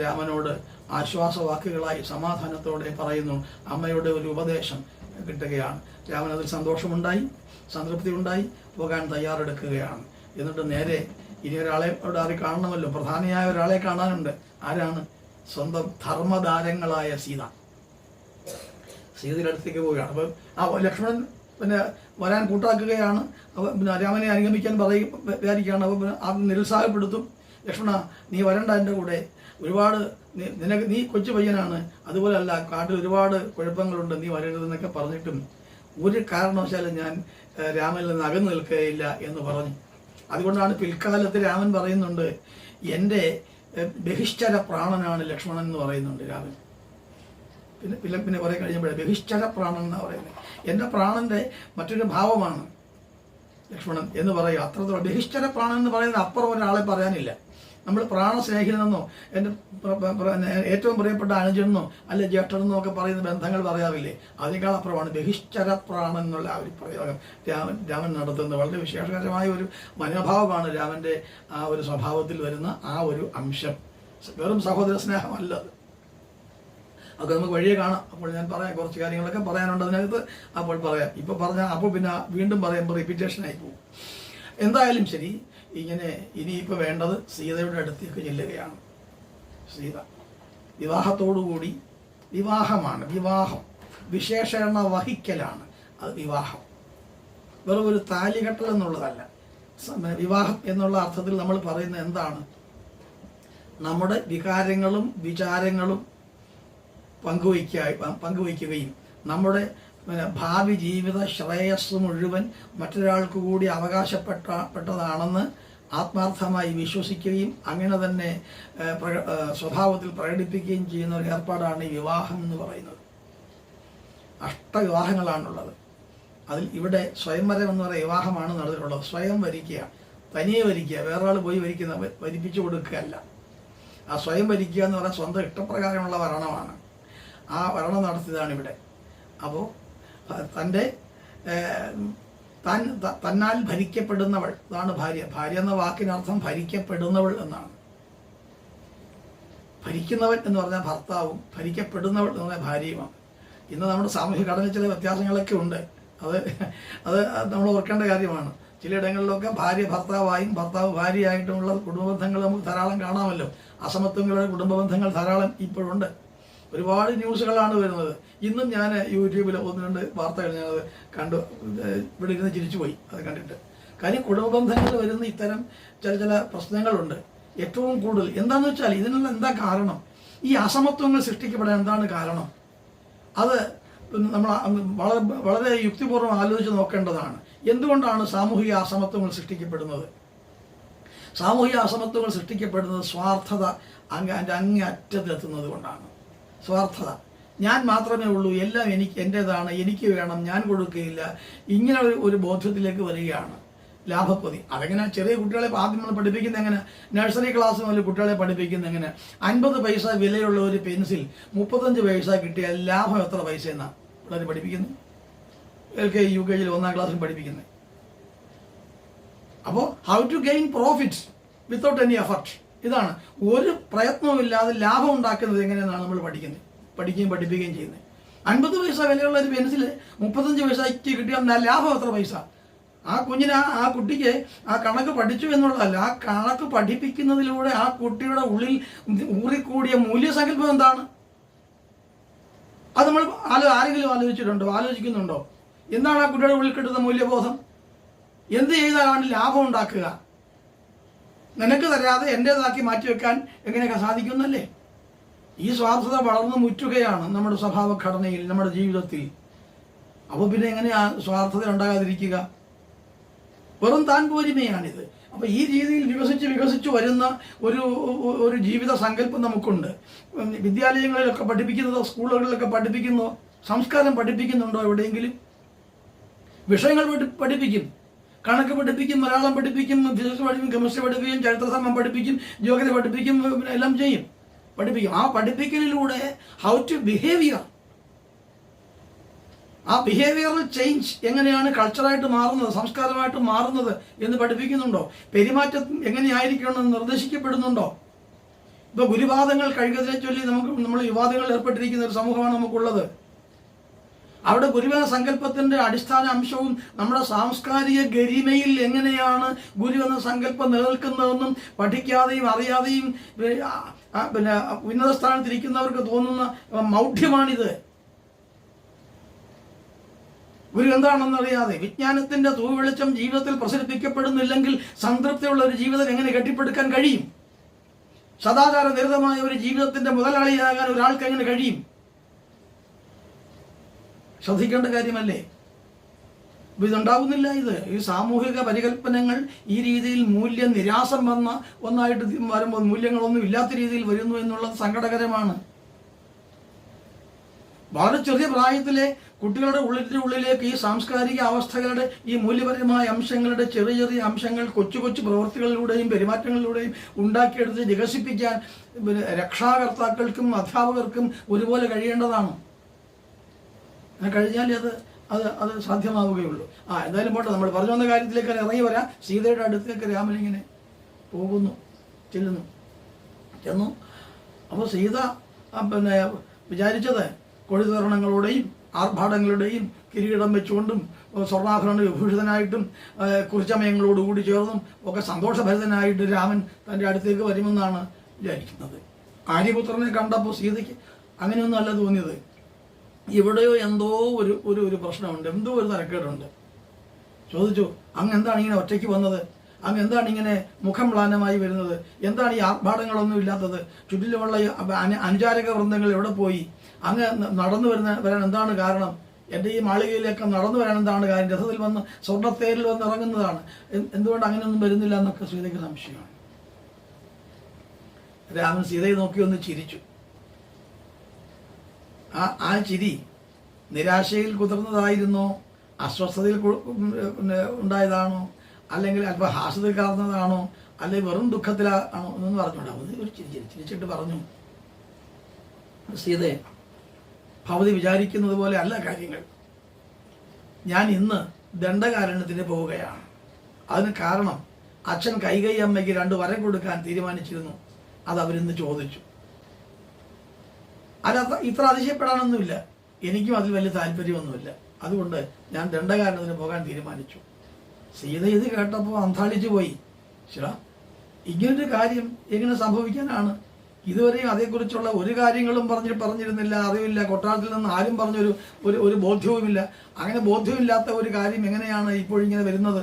A: രാമനോട് ആശ്വാസവാക്കുകളായി സമാധാനത്തോടെ പറയുന്നു. അമ്മയുടെ ഒരു ഉപദേശം കിട്ടുകയാണ്. രാമൻ അതിൽ സന്തോഷമുണ്ടായി, സംതൃപ്തി ഉണ്ടായി, പോകാൻ തയ്യാറെടുക്കുകയാണ്. എന്നിട്ട് നേരെ ഇനി ഒരാളെ അവിടെ കാണണമല്ലോ, പ്രധാനിയായ ഒരാളെ കാണാനുണ്ട്. ആരാണ്? സ്വന്തം ധർമ്മധാരങ്ങളായ സീത. സീതയുടെ അടുത്തേക്ക് പോവുകയാണ്. അപ്പം ലക്ഷ്മണൻ പിന്നെ വരാൻ കൂട്ടാക്കുകയാണ്. പിന്നെ രാമനെ അനുഗമിക്കാൻ വിചാരിക്കുകയാണ്. അപ്പം അത് നിരുത്സാഹപ്പെടുത്തും. ലക്ഷ്മണ, നീ വരണ്ട എൻ്റെ കൂടെ. ഒരുപാട് നീ കൊച്ചു പയ്യനാണ്, അതുപോലല്ല, കാട്ടിൽ ഒരുപാട് കുഴപ്പങ്ങളുണ്ട്, നീ വരരുതെന്നൊക്കെ പറഞ്ഞിട്ടും ഒരു കാരണവശാലും ഞാൻ രാമനിൽ നിന്ന് അകന്നു നിൽക്കുകയില്ല എന്ന് പറഞ്ഞു. അതുകൊണ്ടാണ് പിൽക്കാലത്ത് രാമൻ പറയുന്നുണ്ട്, എൻ്റെ ബഹിഷ്ഠര പ്രാണനാണ് ലക്ഷ്മണൻ എന്ന് പറയുന്നുണ്ട് രാമൻ. പിന്നെ കുറെ കഴിഞ്ഞപ്പോഴേ ബഹിഷ്ഠര പ്രാണൻ എന്നാണ് പറയുന്നത്. എൻ്റെ പ്രാണന്റെ മറ്റൊരു ഭാവമാണ് ലക്ഷ്മണൻ എന്ന് പറയുക. അത്രത്തോളം ബഹിഷ്ഠര പ്രാണൻ എന്ന് പറയുന്നത് അപ്പുറം ഒരാളെ പറയാനില്ല. നമ്മൾ പ്രാണസ്നേഹിതനെന്നോ എൻ്റെ ഏറ്റവും പ്രിയപ്പെട്ട അനുജനെന്നോ അല്ലെ ജ്യേഷ്ഠനെന്നോ ഒക്കെ പറയുന്ന ബന്ധങ്ങൾ പറയാറില്ലേ, അതിനേക്കാൾ അപ്പുറമാണ് ബഹിഷ്ഠര പ്രാണൻ എന്നുള്ള ആ ഒരു പ്രയോഗം രാമൻ നടത്തുന്നത്. വളരെ വിശേഷകരമായ ഒരു മനോഭാവമാണ് രാമൻ്റെ ആ ഒരു സ്വഭാവത്തിൽ വരുന്ന ആ ഒരു അംശം. വെറും സഹോദര സ്നേഹമല്ലത്. അതൊക്കെ നമുക്ക് വഴിയെ കാണാം. അപ്പോൾ ഞാൻ പറയാം, കുറച്ച് കാര്യങ്ങളൊക്കെ പറയാനുണ്ട് അതിനകത്ത്. അപ്പോൾ പറയാം. ഇപ്പോൾ പറഞ്ഞാൽ അപ്പോൾ പിന്നെ വീണ്ടും പറയുമ്പോൾ റിപ്പീറ്റേഷനായി പോകും. എന്തായാലും ശരി, ഇങ്ങനെ ഇനിയിപ്പോൾ വേണ്ടത് സീതയുടെ അടുത്തേക്ക് ചെല്ലുകയാണ്. സീത വിവാഹത്തോടുകൂടി, വിവാഹമാണ്, വിവാഹം വിശേഷണ വഹിക്കലാണ് അത്. വിവാഹം വെറും ഒരു താലികെട്ടൽ എന്നുള്ളതല്ല. വിവാഹം എന്നുള്ള അർത്ഥത്തിൽ നമ്മൾ പറയുന്നത് എന്താണ്? നമ്മുടെ വികാരങ്ങളും വിചാരങ്ങളും പങ്കുവയ്ക്കുകയും നമ്മുടെ ഭാവി ജീവിത ശ്രേയസ് മുഴുവൻ മറ്റൊരാൾക്ക് കൂടി അവകാശപ്പെട്ടതാണെന്ന് ആത്മാർത്ഥമായി വിശ്വസിക്കുകയും അങ്ങനെ തന്നെ സ്വഭാവത്തിൽ പ്രകടിപ്പിക്കുകയും ചെയ്യുന്ന ഒരു ഏർപ്പാടാണ് ഈ വിവാഹം എന്ന് പറയുന്നത്. അഷ്ടവിവാഹങ്ങളാണുള്ളത്. അതിൽ ഇവിടെ സ്വയംവരം എന്ന് പറയുന്ന വിവാഹമാണ് നടന്നിട്ടുള്ളത്. സ്വയം വരിക്കുക, തനിയെ വരിക്കുക, വേറെ ആൾ പോയി വരിപ്പിച്ചു കൊടുക്കുകയല്ല. ആ സ്വയം വരിക്കുക എന്ന് പറഞ്ഞാൽ സ്വന്തം ഇഷ്ടപ്രകാരമുള്ള വരണമാണ്. ആ വരണം നടത്തിയതാണ് ഇവിടെ. അപ്പോൾ തന്നാൽ ഭരിക്കപ്പെടുന്നവൾ, അതാണ് ഭാര്യ. ഭാര്യ എന്ന വാക്കിനർത്ഥം ഭരിക്കപ്പെടുന്നവൾ എന്നാണ്. ഭരിക്കുന്നവൻ എന്ന് പറഞ്ഞാൽ ഭർത്താവും ഭരിക്കപ്പെടുന്നവൾ എന്ന് പറഞ്ഞാൽ ഭാര്യയുമാണ്. ഇന്ന് നമ്മുടെ സാമൂഹിക ഘടനയിൽ ചില വ്യത്യാസങ്ങളൊക്കെ ഉണ്ട്. അത് നമ്മൾ ഓർക്കേണ്ട കാര്യമാണ്. ചിലയിടങ്ങളിലൊക്കെ ഭാര്യ ഭർത്താവായും ഭർത്താവ് ഭാര്യയായിട്ടുമുള്ള കുടുംബബന്ധങ്ങൾ നമുക്ക് ധാരാളം കാണാമല്ലോ. അസമത്വങ്ങളുടെ കുടുംബബന്ധങ്ങൾ ധാരാളം ഇപ്പോഴുണ്ട്. ഒരുപാട് ന്യൂസുകളാണ് വരുന്നത്. ഇന്നും ഞാൻ യൂട്യൂബിൽ 1-2 വാർത്തകൾ ഞാനത് കണ്ടു, ഇവിടെ ഇരുന്ന് ചിരിച്ചുപോയി അത് കണ്ടിട്ട്. കാര്യം കുടുംബബന്ധങ്ങളിൽ വരുന്ന ഇത്തരം ചില പ്രശ്നങ്ങളുണ്ട്. ഏറ്റവും കൂടുതൽ എന്താണെന്ന് വെച്ചാൽ ഇതിനുള്ള എന്താ കാരണം? ഈ അസമത്വങ്ങൾ സൃഷ്ടിക്കപ്പെടാൻ എന്താണ് കാരണം? അത് നമ്മൾ വളരെ യുക്തിപൂർവ്വം ആലോചിച്ച് നോക്കേണ്ടതാണ്. എന്തുകൊണ്ടാണ് സാമൂഹിക അസമത്വങ്ങൾ സൃഷ്ടിക്കപ്പെടുന്നത്? സാമൂഹിക അസമത്വങ്ങൾ സൃഷ്ടിക്കപ്പെടുന്നത് സ്വാർത്ഥത അങ്ങേയറ്റത്തെത്തുന്നത് കൊണ്ടാണ്. സ്വാർത്ഥത, ഞാൻ മാത്രമേ ഉള്ളൂ, എല്ലാം എൻ്റേതാണ്, എനിക്ക് വേണം, ഞാൻ കൊടുക്കുകയില്ല, ഇങ്ങനെ ഒരു ബോധ്യത്തിലേക്ക് വരികയാണ്. ലാഭപ്പൊതി. അതെങ്ങനെ ചെറിയ കുട്ടികളെ ആദ്യം നമ്മൾ പഠിപ്പിക്കുന്നത് എങ്ങനെ? നഴ്സറി ക്ലാസ് മുതൽ കുട്ടികളെ പഠിപ്പിക്കുന്നത് എങ്ങനെ? 50 പൈസ വിലയുള്ള ഒരു പെൻസിൽ 35 പൈസ കിട്ടിയാൽ ലാഭം എത്ര പൈസ എന്നാണ് പിള്ളേർ പഠിപ്പിക്കുന്നത്. LKG UKG 1-ാം ക്ലാസ്സിൽ പഠിപ്പിക്കുന്നത്. അപ്പോൾ how to gain profit without any effort, ഇതാണ്. ഒരു പ്രയത്നവുമില്ലാതെ ലാഭം ഉണ്ടാക്കുന്നത് എങ്ങനെയെന്നാണ് നമ്മൾ പഠിക്കുകയും പഠിപ്പിക്കുകയും ചെയ്യുന്നത്. 50 പൈസ വിലയുള്ള ഒരു പെൻസിൽ 35 പൈസയ്ക്ക് കിട്ടിയാൽ ലാഭം എത്ര പൈസ? ആ കുട്ടിക്ക് ആ കണക്ക് പഠിച്ചു എന്നുള്ളതല്ല, ആ കണക്ക് പഠിപ്പിക്കുന്നതിലൂടെ ആ കുട്ടിയുടെ ഉള്ളിൽ ഊറിക്കൂടിയ മൂല്യസങ്കല്പം എന്താണ്? അത് നമ്മൾ ആരെങ്കിലും ആലോചിക്കുന്നുണ്ടോ? എന്താണ് ആ കുട്ടിയുടെ ഉള്ളിൽ കിട്ടുന്ന മൂല്യബോധം? എന്ത് ചെയ്താലാണ് ലാഭം ഉണ്ടാക്കുക? നിനക്ക് തരാതെ എൻ്റേതാക്കി മാറ്റിവെക്കാൻ എങ്ങനെയൊക്കെ സാധിക്കുന്നല്ലേ? ഈ സ്വാർത്ഥത വളർന്നു മുറ്റുകയാണ് നമ്മുടെ സ്വഭാവഘടനയിൽ, നമ്മുടെ ജീവിതത്തിൽ. അപ്പോൾ പിന്നെ എങ്ങനെയാ സ്വാർത്ഥത ഉണ്ടാകാതിരിക്കുക? വെറും താൻ പോരിമയാണിത്. അപ്പോൾ ഈ രീതിയിൽ വികസിച്ചു വരുന്ന ഒരു ജീവിത സങ്കല്പം നമുക്കുണ്ട്. വിദ്യാലയങ്ങളിലൊക്കെ പഠിപ്പിക്കുന്നതോ സ്കൂളുകളിലൊക്കെ പഠിപ്പിക്കുന്നതോ സംസ്കാരം പഠിപ്പിക്കുന്നുണ്ടോ? എവിടെയെങ്കിലും വിഷയങ്ങൾ പഠിപ്പിക്കും, കണക്ക് പഠിപ്പിക്കും, മലയാളം പഠിപ്പിക്കും, ഫിസിക്സ് പഠിപ്പിക്കും, കെമിസ്ട്രി പഠിപ്പിക്കും, ചരിത്രസമയം പഠിപ്പിക്കും, ജിയോഗ്രഫി പഠിപ്പിക്കും, എല്ലാം പഠിപ്പിക്കും. ആ പഠിപ്പിക്കലിലൂടെ ഹൗ ടു ബിഹേവിയർ, ആ ബിഹേവിയറൽ ചേഞ്ച് എങ്ങനെയാണ് കൾച്ചറായിട്ട് മാറുന്നത്, സംസ്കാരമായിട്ട് മാറുന്നത് എന്ന് പഠിപ്പിക്കുന്നുണ്ടോ? പെരുമാറ്റം എങ്ങനെയായിരിക്കണമെന്ന് നിർദ്ദേശിക്കപ്പെടുന്നുണ്ടോ? ഇപ്പോൾ ഗുരുവാദങ്ങൾ കഴിയുന്നതിനെ ചൊല്ലി നമ്മൾ വിവാദങ്ങളിൽ ഏർപ്പെട്ടിരിക്കുന്ന ഒരു സമൂഹമാണ് നമുക്കുള്ളത്. അവിടെ ഗുരുവെന്ന സങ്കല്പത്തിന്റെ അടിസ്ഥാന അംശവും നമ്മുടെ സാംസ്കാരിക ഗരിമയിൽ എങ്ങനെയാണ് ഗുരു എന്ന സങ്കല്പം നിലനിൽക്കുന്നതെന്നും പഠിക്കാതെയും അറിയാതെയും പിന്നെ ഉന്നത സ്ഥാനത്തിരിക്കുന്നവർക്ക് തോന്നുന്ന മൗഢ്യമാണിത്. ഗുരു എന്താണെന്നറിയാതെ വിജ്ഞാനത്തിന്റെ തൂവെളിച്ചം ജീവിതത്തിൽ പ്രസരിപ്പിക്കപ്പെടുന്നില്ലെങ്കിൽ സംതൃപ്തിയുള്ള ഒരു ജീവിതം എങ്ങനെ കെട്ടിപ്പടുക്കാൻ കഴിയും? സദാചാര നിരതമായ ഒരു ജീവിതത്തിന്റെ മുതലാളിയാകാൻ ഒരാൾക്ക് എങ്ങനെ കഴിയും? ശ്രദ്ധിക്കേണ്ട കാര്യമല്ലേ? ഇതുണ്ടാവുന്നില്ല. ഈ സാമൂഹിക പരികല്പനങ്ങൾ ഈ രീതിയിൽ മൂല്യ നിരാസം വന്ന ഒന്നായിട്ട് വരുമ്പോൾ മൂല്യങ്ങളൊന്നും ഇല്ലാത്ത രീതിയിൽ വരുന്നു എന്നുള്ളത് സങ്കടകരമാണ്. വളരെ ചെറിയ പ്രായത്തിലെ കുട്ടികളുടെ ഉള്ളിലേക്ക് ഈ സാംസ്കാരിക അവസ്ഥകളുടെ ഈ മൂല്യപരമായ അംശങ്ങളുടെ ചെറിയ അംശങ്ങൾ കൊച്ചു പ്രവൃത്തികളിലൂടെയും പെരുമാറ്റങ്ങളിലൂടെയും ഉണ്ടാക്കിയെടുത്ത് വികസിപ്പിക്കാൻ രക്ഷാകർത്താക്കൾക്കും അധ്യാപകർക്കും ഒരുപോലെ കഴിയേണ്ടതാണ്. കഴിഞ്ഞാൽ അത് സാധ്യമാവുകയുള്ളൂ. എന്തായാലും പോട്ടെ, നമ്മൾ പറഞ്ഞു വന്ന കാര്യത്തിലേക്ക് ഇറങ്ങി വരാം. സീതയുടെ അടുത്തേക്ക് രാമൻ ഇങ്ങനെ ചെന്നു. അപ്പോൾ സീത വിചാരിച്ചത് കൊഴുതോരണങ്ങളോടെയും ആർഭാടങ്ങളുടെയും കിരീടം വെച്ചുകൊണ്ടും സ്വർണ്ണാഭരണ വിഭൂഷിതനായിട്ടും കുറിച്ചമയങ്ങളോടുകൂടി ചേർന്നും ഒക്കെ സന്തോഷഭരിതനായിട്ട് രാമൻ തൻ്റെ അടുത്തേക്ക് വരുമെന്നാണ് വിചാരിക്കുന്നത്. ആര്യപുത്രനെ കണ്ടപ്പോൾ സീതയ്ക്ക് അങ്ങനെയൊന്നും അല്ല തോന്നിയത്. ഇവിടെയോ എന്തോ ഒരു പ്രശ്നമുണ്ട്, എന്തോ ഒരു തരക്കേടുണ്ട്. ചോദിച്ചു, അങ്ങ് എന്താണ് ഇങ്ങനെ ഒറ്റയ്ക്ക് വന്നത്? അങ്ങ് എന്താണ് ഇങ്ങനെ മുഖം മ്ലാനമായി വരുന്നത്? എന്താണ് ഈ ആർഭാടങ്ങളൊന്നും ഇല്ലാത്തത്? ചുറ്റിലുമുള്ള അനുചാരക വൃന്ദങ്ങൾ എവിടെ പോയി? അങ്ങ് നടന്നു വരാൻ എന്താണ് കാരണം? എൻ്റെ ഈ മാളികയിലേക്ക് നടന്നു വരാൻ എന്താണ് കാര്യം? രഥത്തിൽ വന്ന് സ്വർണ്ണത്തേരിൽ വന്ന് ഇറങ്ങുന്നതാണ്, എന്തുകൊണ്ട് അങ്ങനെയൊന്നും വരുന്നില്ല എന്നൊക്കെ സീതയ്ക്ക് സംശയമാണ്. രാമൻ സീതയെ നോക്കി ഒന്ന് ചിരിച്ചു. ആ ചിരി നിരാശയിൽ കുതിർന്നതായിരുന്നോ, അസ്വസ്ഥതയിൽ ഉണ്ടായതാണോ, അല്ലെങ്കിൽ അല്പം ഹാസ്യത്തിൽ കലർന്നതാണോ, അല്ലെങ്കിൽ വെറും ദുഃഖത്തിലാണോ എന്നൊന്നും പറഞ്ഞോണ്ടാ. ഒരു ചിരിച്ചിട്ട് പറഞ്ഞു, സീതയെ, ഭവതി വിചാരിക്കുന്നത് പോലെ അല്ല കാര്യങ്ങൾ. ഞാൻ ഇന്ന് ദണ്ഡകാരണ്യത്തിന് പോവുകയാണ്. അതിന് കാരണം അച്ഛൻ കൈകൈ അമ്മയ്ക്ക് 2 വരം കൊടുക്കാൻ തീരുമാനിച്ചിരുന്നു. അത് അവരിന്ന് ചോദിച്ചു. അല്ല, ഇത്ര അതിശയപ്പെടാനൊന്നുമില്ല. എനിക്കും അതിൽ വലിയ താല്പര്യമൊന്നുമില്ല. അതുകൊണ്ട് ഞാൻ ദണ്ഡകാരണ്യത്തിന് പോകാൻ തീരുമാനിച്ചു. സീത ഇത് കേട്ടപ്പോൾ അന്താളിച്ചു പോയി. ചേട്ടാ, ഇങ്ങനൊരു കാര്യം എങ്ങനെ സംഭവിക്കാനാണ്? ഇതുവരെയും അതേക്കുറിച്ചുള്ള ഒരു കാര്യങ്ങളും പറഞ്ഞിരുന്നില്ല, അറിവില്ല. കൊട്ടാരത്തിൽ നിന്ന് ആരും പറഞ്ഞൊരു ഒരു ബോധ്യവുമില്ല. അങ്ങനെ ബോധ്യമില്ലാത്ത ഒരു കാര്യം എങ്ങനെയാണ് ഇപ്പോഴിങ്ങനെ വരുന്നത്?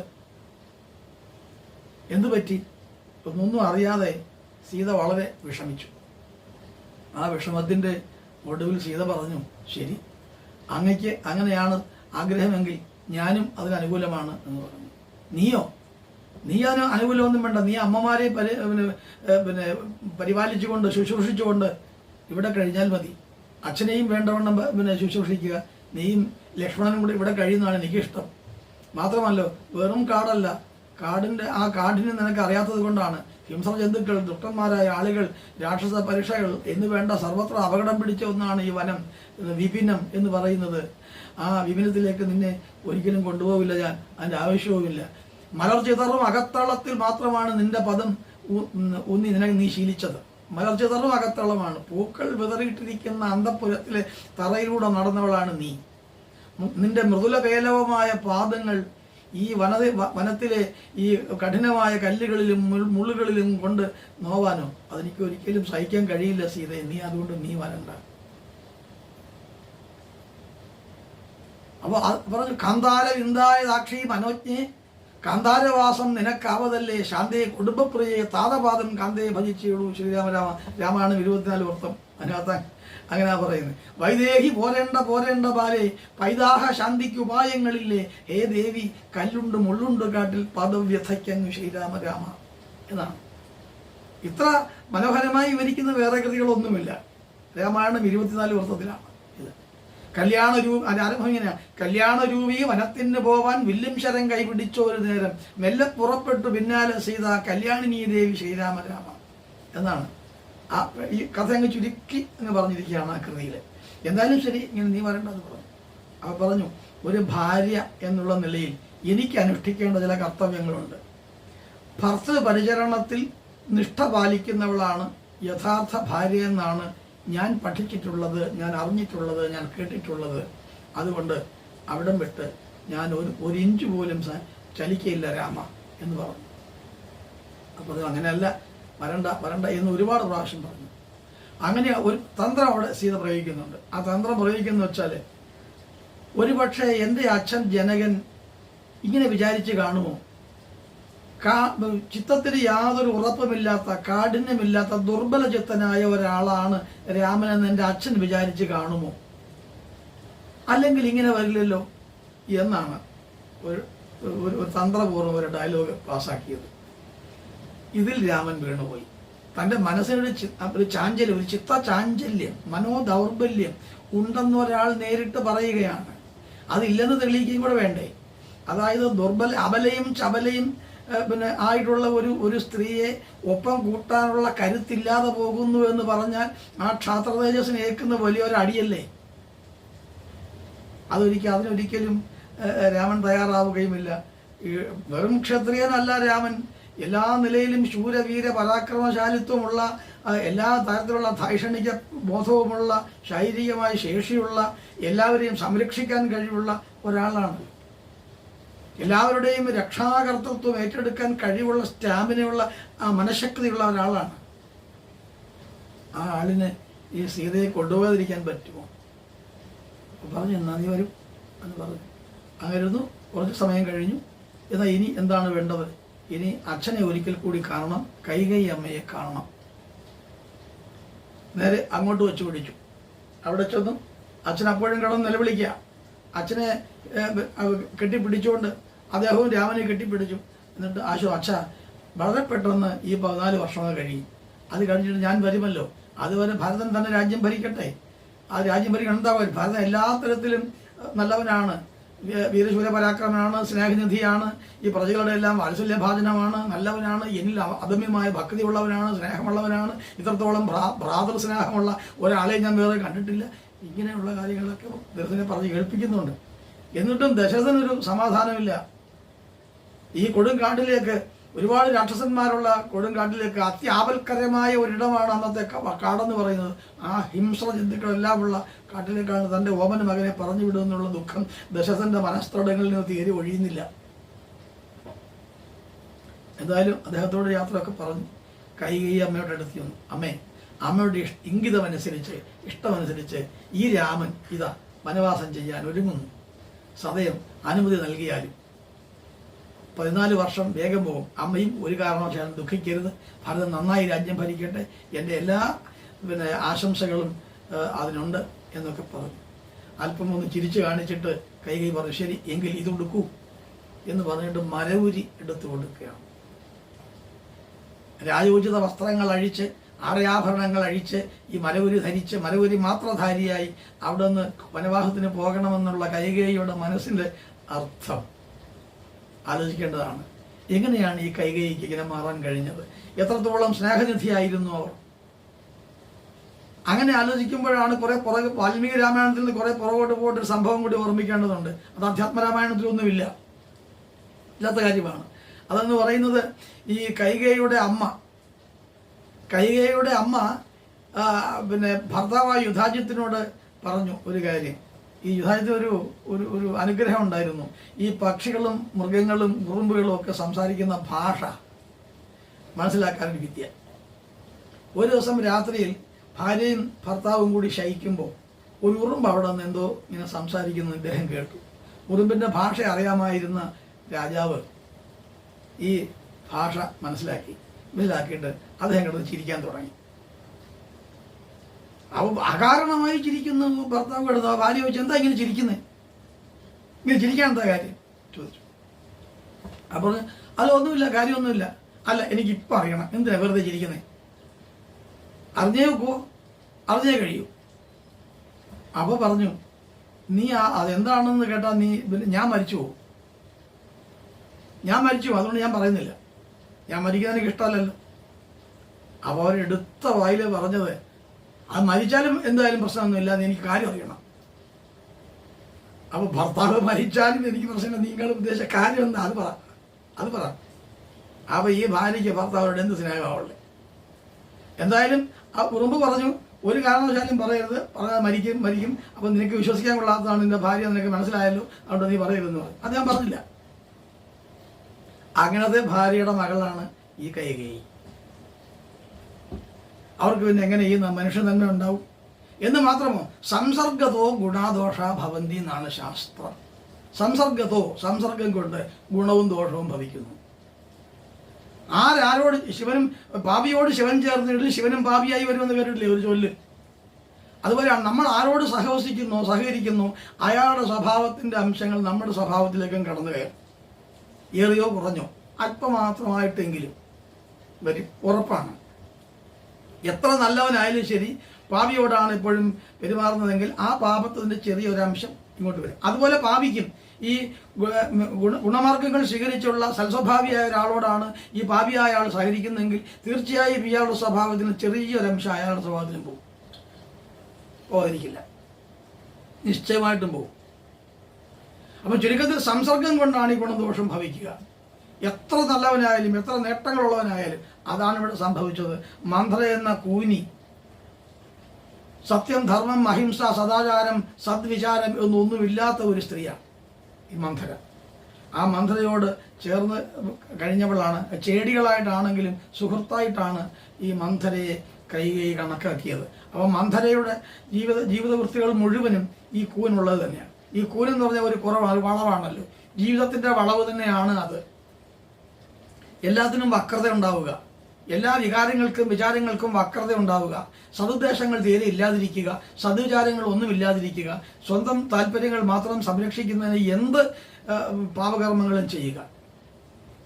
A: എന്തു പറ്റി? ഒന്നും അറിയാതെ സീത വളരെ വിഷമിച്ചു. ആ വിഷമത്തിൻ്റെ ഒടുവിൽ സീത പറഞ്ഞു, ശരി, അങ്ങയ്ക്ക് അങ്ങനെയാണ് ആഗ്രഹമെങ്കിൽ ഞാനും അതിനനുകൂലമാണ് എന്ന് പറഞ്ഞു. നീ അതിന് അനുകൂലമൊന്നും വേണ്ട. നീ അമ്മമാരെ പരിപാലിച്ചുകൊണ്ട് ശുശ്രൂഷിച്ചുകൊണ്ട് ഇവിടെ കഴിഞ്ഞാൽ മതി. അച്ഛനെയും വേണ്ടവണ്ണം ശുശ്രൂഷിക്കുക. നീയും ലക്ഷ്മണനും കൂടെ ഇവിടെ കഴിയുന്നതാണ് എനിക്കിഷ്ടം. മാത്രമല്ല, വെറും കാടല്ല, കാടിനെ നിനക്ക് അറിയാത്തത് കൊണ്ടാണ് ഹിംസ്ര ജന്തുക്കൾ, ദുഷ്ടന്മാരായ ആളുകൾ, രാക്ഷസ പരീക്ഷകൾ എന്ന് വേണ്ട സർവത്ര അപകടം പിടിച്ച ഒന്നാണ് ഈ വനം, വിപിനം എന്ന് പറയുന്നത്. ആ വിപിനത്തിലേക്ക് നിന്നെ ഒരിക്കലും കൊണ്ടുപോകില്ല ഞാൻ, അതിൻ്റെ ആവശ്യവുമില്ല. മലർചിതറും അകത്തളത്തിൽ മാത്രമാണ് നിന്റെ പദം ഊന്നി നീ ശീലിച്ചത്. മലർചിതറും അകത്തളമാണ്. പൂക്കൾ വിതറിയിട്ടിരിക്കുന്ന അന്തഃപുരത്തിലെ തറയിലൂടെ നടന്നവളാണ് നീ. നിന്റെ മൃദുലപേലവമായ പാദങ്ങൾ ഈ വനത്തിലെ ഈ കഠിനമായ കല്ലുകളിലും മുള്ളുകളിലും കൊണ്ട് നോവാനോ അതെനിക്ക് ഒരിക്കലും സഹിക്കാൻ കഴിയില്ല സീതയെ. അതുകൊണ്ട് നീ വരണ്ട. അപ്പോൾ പറഞ്ഞു, കാന്താര വിന്ദായ സാക്ഷി മനോജ്ഞേ, കാന്താരവാസം നിനക്കാവതല്ലേ ശാന്തയെ കുടുംബപ്രിയെ താതപാദം കാന്തയെ ഭജിച്ചുള്ളൂ. ശ്രീരാമരാമ രാമായണം 24 വൃത്തം അതിനകത്ത് അങ്ങനെ പറയുന്നത്. വൈദേഹി പോരേണ്ട ബാലെ പൈതാഹ ശാന്തിക്ക് ഉപായങ്ങളില്ലേ, ഹേ ദേവി കല്ലുണ്ട് മുള്ളുണ്ട് കാട്ടിൽ പദവ്യഥയ്ക്കങ്ങ് ശ്രീരാമരാമ എന്നാണ്. ഇത്ര മനോഹരമായി വിവരിക്കുന്ന വേറെ കൃതികളൊന്നുമില്ല. രാമായണം 24 വൃത്തത്തിലാണ് ഇത്. ആരംഭം ഇങ്ങനെയാണ്. കല്യാണരൂപി വനത്തിന് പോവാൻ വില്ലും ശരം കൈപിടിച്ച ഒരു നേരം മെല്ലെ പുറപ്പെട്ടു പിന്നാലെ സീത കല്യാണിനീ ദേവി ശ്രീരാമരാമ എന്നാണ്. ഈ കഥ അങ്ങ് ചുരുക്കി അങ്ങ് പറഞ്ഞിരിക്കുകയാണ് ആ കൃതിയിൽ. എന്തായാലും ശരി, ഇങ്ങനെ നീ വരേണ്ടത് പറഞ്ഞു. അവ പറഞ്ഞു, ഒരു ഭാര്യ എന്നുള്ള നിലയിൽ എനിക്ക് അനുഷ്ഠിക്കേണ്ട ചില കർത്തവ്യങ്ങളുണ്ട്. ഭർത്തൃ പരിചരണത്തിൽ നിഷ്ഠ പാലിക്കുന്നവളാണ് യഥാർത്ഥ ഭാര്യ എന്നാണ് ഞാൻ പഠിച്ചിട്ടുള്ളത്, ഞാൻ അറിഞ്ഞിട്ടുള്ളത്, ഞാൻ കേട്ടിട്ടുള്ളത്. അതുകൊണ്ട് അവിടം വിട്ട് ഞാൻ ഒരു ഇഞ്ച് പോലും ചലിക്കയില്ല രാമ എന്ന് പറഞ്ഞു. അപ്പോൾ അത് അങ്ങനെയല്ല, വരണ്ട എന്ന് ഒരുപാട് പ്രാവശ്യം പറഞ്ഞു. അങ്ങനെ ഒരു തന്ത്രം അവിടെ സീത പ്രയോഗിക്കുന്നുണ്ട്. ആ തന്ത്രം പ്രയോഗിക്കുന്ന വെച്ചാൽ, ഒരുപക്ഷെ എൻ്റെ അച്ഛൻ ജനകൻ ഇങ്ങനെ വിചാരിച്ച് കാണുമോ, ചിത്തത്തിന് യാതൊരു ഉറപ്പുമില്ലാത്ത, കാഠിന്യമില്ലാത്ത, ദുർബല ചിത്തനായ ഒരാളാണ് രാമനെന്ന് എൻ്റെ അച്ഛൻ വിചാരിച്ച് കാണുമോ? അല്ലെങ്കിൽ ഇങ്ങനെ വരില്ലല്ലോ എന്നാണ് ഒരു തന്ത്രപൂർവ്വം ഒരു ഡയലോഗ് പാസ്സാക്കിയത്. ഇതിൽ രാമൻ വീണുപോയി. തൻ്റെ മനസ്സിനൊരു ചാഞ്ചല്യം, ഒരു ചിത്ത ചാഞ്ചല്യം, മനോദൗർബല്യം ഉണ്ടെന്നൊരാൾ നേരിട്ട് പറയുകയാണ്. അതില്ലെന്ന് തെളിയിക്കുകയും കൂടെ വേണ്ടേ? അതായത് അബലയും ചബലയും ആയിട്ടുള്ള ഒരു സ്ത്രീയെ ഒപ്പം കൂട്ടാനുള്ള കരുത്തില്ലാതെ പോകുന്നു എന്ന് പറഞ്ഞാൽ ആ ക്ഷാത്ര തേജസ്സിനെ ഏൽക്കുന്ന വലിയൊരു അടിയല്ലേ? അതിനൊരിക്കലും രാമൻ തയ്യാറാവുകയുമില്ല. വെറും ക്ഷത്രിയനല്ല രാമൻ, എല്ലാ നിലയിലും ശൂരവീര പരാക്രമശാലിത്വമുള്ള എല്ലാ തരത്തിലുള്ള ധൈഷണിക ബോധവുമുള്ള ശാരീരികമായ ശേഷിയുള്ള എല്ലാവരെയും സംരക്ഷിക്കാൻ കഴിവുള്ള ഒരാളാണ്. എല്ലാവരുടെയും രക്ഷാകർത്തൃത്വം ഏറ്റെടുക്കാൻ കഴിവുള്ള സ്റ്റാമിനയുള്ള മനഃശക്തിയുള്ള ഒരാളാണ്. ആ ആളിന് ഈ സീതയെ കൊണ്ടുപോകാതിരിക്കാൻ പറ്റുമോ? പറഞ്ഞു, എന്നാ നീ വരും എന്ന് പറഞ്ഞു. അങ്ങനെയിരുന്നു. കുറച്ച് സമയം കഴിഞ്ഞു. എന്നാൽ ഇനി എന്താണ് വേണ്ടത്? ഇനി അച്ഛനെ ഒരിക്കൽ കൂടി കാണണം, കൈകേയി അമ്മയെ കാണണം. നേരെ അങ്ങോട്ട് വെച്ച് പിടിച്ചു. അവിടെ ചെന്നു അച്ഛൻ അപ്പോഴും കിടന്ന് നിലവിളിക്കുക. അച്ഛനെ കെട്ടിപ്പിടിച്ചുകൊണ്ട് അദ്ദേഹവും രാമനെ കെട്ടിപ്പിടിച്ചു. എന്നിട്ട് അച്ഛ വളരെ പെട്ടെന്ന് ഈ 14 വർഷമൊക്കെ കഴിയും. അത് കഴിഞ്ഞിട്ട് ഞാൻ വരുമല്ലോ. അതുവരെ ഭരതൻ തന്നെ രാജ്യം ഭരിക്കട്ടെ. ആ രാജ്യം ഭരിക്കണം. എന്താവും? ഭരതൻ എല്ലാ തരത്തിലും നല്ലവനാണ്, വീരശൂര പരാക്രമനാണ്, സ്നേഹനിധിയാണ്, ഈ പ്രജകളുടെ എല്ലാം വാത്സല്യഭാജനമാണ്, നല്ലവനാണ്, എന്നിൽ അദമ്യമായ ഭക്തിയുള്ളവനാണ്, സ്നേഹമുള്ളവനാണ്. ഇത്രത്തോളം ഭ്രാതൃ സ്നേഹമുള്ള ഒരാളെ ഞാൻ വേറെ കണ്ടിട്ടില്ല. ഇങ്ങനെയുള്ള കാര്യങ്ങളൊക്കെ ദശരഥനെ പറഞ്ഞ് കേൾപ്പിക്കുന്നുണ്ട്. എന്നിട്ടും ദശരഥനൊരു സമാധാനമില്ല. ഈ കൊടുങ്കാട്ടിലേക്ക്, ഒരുപാട് രാക്ഷസന്മാരുള്ള കൊടുങ്കാട്ടിലേക്ക്, അത്യാപൽക്കരമായ ഒരിടമാണ് അന്നത്തെ കാടെന്ന് പറയുന്നത്. ആ ഹിംസ്ര ജന്തുക്കളെല്ലാം ഉള്ള കാട്ടിലേക്കാണ് തൻ്റെ ഓമന മകനെ പറഞ്ഞു വിടുമെന്നുള്ള ദുഃഖം ദശരഥന്റെ മനസ്തടങ്ങളിൽ നിന്ന് തീരെ ഒഴിയുന്നില്ല. എന്തായാലും അദ്ദേഹത്തോട് യാത്രയൊക്കെ പറഞ്ഞു കൈകേയി അമ്മയോട് അടുത്തി വന്നു. അമ്മയുടെ ഇംഗിതമനുസരിച്ച്, ഇഷ്ടമനുസരിച്ച് ഈ രാമൻ ഇതാ വനവാസം ചെയ്യാൻ ഒരുങ്ങുന്നു. സദയം അനുമതി നൽകിയാലും 14 വർഷം വേഗം പോകും. അമ്മയും ഒരു കാരണവശാലും ദുഃഖിക്കരുത്. ഭാരതം നന്നായി രാജ്യം ഭരിക്കട്ടെ, എൻ്റെ എല്ലാ ആശംസകളും അതിനുണ്ട് എന്നൊക്കെ പറഞ്ഞു. അല്പം ഒന്ന് ചിരിച്ചു കാണിച്ചിട്ട് കൈകേയി പറഞ്ഞു, ശരി എങ്കിൽ ഇത് കൊടുക്കൂ എന്ന് പറഞ്ഞിട്ട് മരവുരി എടുത്തു കൊടുക്കുകയാണ്. രാജോചിത വസ്ത്രങ്ങൾ അഴിച്ച്, ആടയാഭരണങ്ങൾ അഴിച്ച്, ഈ മരവുരി ധരിച്ച്, മരവുരി മാത്രധാരിയായി അവിടെ നിന്ന് വനവാസത്തിന് പോകണമെന്നുള്ള കൈകേയിയുടെ മനസ്സിൻ്റെ അർത്ഥം ആലോചിക്കേണ്ടതാണ്. എങ്ങനെയാണ് ഈ കൈകേയിക്ക് ഇങ്ങനെ മാറാൻ കഴിഞ്ഞത്? എത്രത്തോളം സ്നേഹനിധിയായിരുന്നു അവർ? അങ്ങനെ ആലോചിക്കുമ്പോഴാണ് വാൽമീകി രാമായണത്തിൽ നിന്ന് കുറെ പുറകോട്ട് പോയിട്ടൊരു സംഭവം കൂടി ഓർമ്മിക്കേണ്ടതുണ്ട്. അത് അധ്യാത്മരാമായണത്തിലൊന്നുമില്ല, ഇല്ലാത്ത കാര്യമാണ്. അതെന്ന് പറയുന്നത് ഈ കൈകേയിയുടെ അമ്മ ഭർത്താവായ യുധാജിത്തിനോട് പറഞ്ഞു ഒരു കാര്യം. ഈ യുധാജിത്തിന് ഒരു അനുഗ്രഹം ഉണ്ടായിരുന്നു. ഈ പക്ഷികളും മൃഗങ്ങളും ഉറുമ്പുകളും ഒക്കെ സംസാരിക്കുന്ന ഭാഷ മനസ്സിലാക്കാനൊരു വിദ്യ. ഒരു ദിവസം രാത്രിയിൽ ഭാര്യയും ഭർത്താവും കൂടി ശയിക്കുമ്പോൾ ഒരു ഉറുമ്പ് അവിടെ നിന്ന് എന്തോ ഇങ്ങനെ സംസാരിക്കുന്ന ഇദ്ദേഹം കേട്ടു. ഉറുമ്പിൻ്റെ ഭാഷ അറിയാമായിരുന്ന രാജാവ് ഈ ഭാഷ മനസ്സിലാക്കിയിട്ട് അദ്ദേഹം കിടന്ന് ചിരിക്കാൻ തുടങ്ങി. അകാരണമായി ചിരിക്കുന്നു. ഭർത്താവ് കിടന്നു. ഭാര്യ ചോദിച്ചു, എന്താ ഇങ്ങനെ ചിരിക്കുന്നത്? ഇങ്ങനെ ചിരിക്കാൻ എന്താ കാര്യം ചോദിച്ചു. അപ്പോൾ അതൊന്നുമില്ല, കാര്യമൊന്നുമില്ല. അല്ല, എനിക്കിപ്പോൾ അറിയണം, എന്തിനാ വെറുതെ ചിരിക്കുന്നത്? അറിഞ്ഞേ കഴിയൂ. അപ്പോൾ പറഞ്ഞു, നീ അതെന്താണെന്ന് കേട്ടാൽ ഞാൻ മരിച്ചു പോകും. അതുകൊണ്ട് ഞാൻ പറയുന്നില്ല. ഞാൻ മരിക്കാൻ എനിക്ക് ഇഷ്ടമല്ലല്ലോ. അപ്പോൾ അവരെടുത്ത വായിൽ പറഞ്ഞത്, അത് മരിച്ചാലും എന്തായാലും പ്രശ്നമൊന്നുമില്ല, എനിക്ക് കാര്യം അറിയണം. അപ്പോൾ ഭർത്താവ് മരിച്ചാലും എനിക്ക് പ്രശ്നമില്ല, നിങ്ങൾ ഉദ്ദേശിച്ച കാര്യം എന്താ അത് പറ. അപ്പോൾ ഈ ഭാര്യയ്ക്ക് ഭർത്താവോട് എന്ത് സ്നേഹമാവുള്ളേ? എന്തായാലും ആ ഉറുമ്പ് പറഞ്ഞു, ഒരു കാരണവശാലും പറയരുത്, പറഞ്ഞാൽ മരിക്കും. അപ്പം നിനക്ക് വിശ്വസിക്കാൻ കൊള്ളാത്തതാണ് നിന്റെ ഭാര്യ, നിനക്ക് മനസ്സിലായല്ലോ, അതുകൊണ്ട് നീ പറയരുതെന്ന് പറഞ്ഞു. അത് ഞാൻ പറഞ്ഞില്ല. അങ്ങനത്തെ ഭാര്യയുടെ മകളാണ് ഈ കൈകേയി. അവർക്ക് പിന്നെ എങ്ങനെ ഈ മനുഷ്യൻ തന്നെ ഉണ്ടാവും? എന്ന് മാത്രമോ, സംസർഗതോ ഗുണാദോഷ ഭവന്തി എന്നാണ് ശാസ്ത്രം. സംസർഗം കൊണ്ട് ഗുണവും ദോഷവും ഭവിക്കുന്നു. ആരോട് പാപിയോട് ശിവൻ ചേർന്നിട്ട് ശിവനും പാപിയായി വരുമെന്ന് കേട്ടിട്ടില്ലേ ഒരു ചൊല്ല്? അതുപോലെയാണ് നമ്മൾ ആരോട് സഹകരിക്കുന്നു അയാളുടെ സ്വഭാവത്തിൻ്റെ അംശങ്ങൾ നമ്മുടെ സ്വഭാവത്തിലേക്കും കടന്നു കയറും. ഏറിയോ കുറഞ്ഞോ അല്പമാത്രമായിട്ടെങ്കിലും വരും, ഉറപ്പാണ്. എത്ര നല്ലവനായാലും ശരി, പാപിയോടാണ് എപ്പോഴും പെരുമാറുന്നതെങ്കിൽ ആ പാപത്തിൻ്റെ ചെറിയൊരംശം ഇങ്ങോട്ട് വരും. അതുപോലെ പാപിക്കും ഈ ഗുണമാർഗങ്ങൾ സ്വീകരിച്ചുള്ള സൽസ്വഭാവിയായ ഒരാളോടാണ് ഈ പാപിയായ ആൾ സഹകരിക്കുന്നതെങ്കിൽ തീർച്ചയായും ഇയാളുടെ സ്വഭാവത്തിന് ചെറിയൊരംശം അയാളുടെ സ്വഭാവത്തിനും പോകാതിരിക്കില്ല, നിശ്ചയമായിട്ടും പോകും. അപ്പം ചുരുക്കത്തിൽ സംസർഗം കൊണ്ടാണ് ഈ ഗുണദോഷം ഭവിക്കുക. എത്ര നല്ലവനായാലും എത്ര നേട്ടങ്ങളുള്ളവനായാലും. അതാണ് ഇവിടെ സംഭവിച്ചത്. മന്ത്ര എന്ന കൂനി സത്യം, ധർമ്മം, അഹിംസ, സദാചാരം, സദ്വിചാരം എന്നൊന്നുമില്ലാത്ത ഒരു സ്ത്രീയാണ് ഈ മന്ഥര. ആ മന്ഥരയോട് ചേർന്ന് കഴിഞ്ഞവളാണ്. ചേടികളായിട്ടാണെങ്കിലും സുഹൃത്തായിട്ടാണ് ഈ മന്ഥരയെ കൈകൈ കണക്കാക്കിയത്. അപ്പോൾ മന്ഥരയുടെ ജീവിതവൃത്തികൾ മുഴുവനും ഈ കൂനുള്ളത് തന്നെയാണ്. ഈ കൂനെന്ന് പറഞ്ഞ ഒരു വളവാണല്ലോ, ജീവിതത്തിൻ്റെ വളവ് തന്നെയാണ് അത്. എല്ലാത്തിനും വക്രത ഉണ്ടാവുക, എല്ലാ വിചാരങ്ങൾക്കും വക്രത ഉണ്ടാവുക, സതുദ്ദേശങ്ങൾ തീരെ ഇല്ലാതിരിക്കുക, സദ്വിചാരങ്ങൾ ഒന്നുമില്ലാതിരിക്കുക, സ്വന്തം താല്പര്യങ്ങൾ മാത്രം സംരക്ഷിക്കുന്നതിന് എന്ത് പാപകർമ്മങ്ങളും ചെയ്യുക.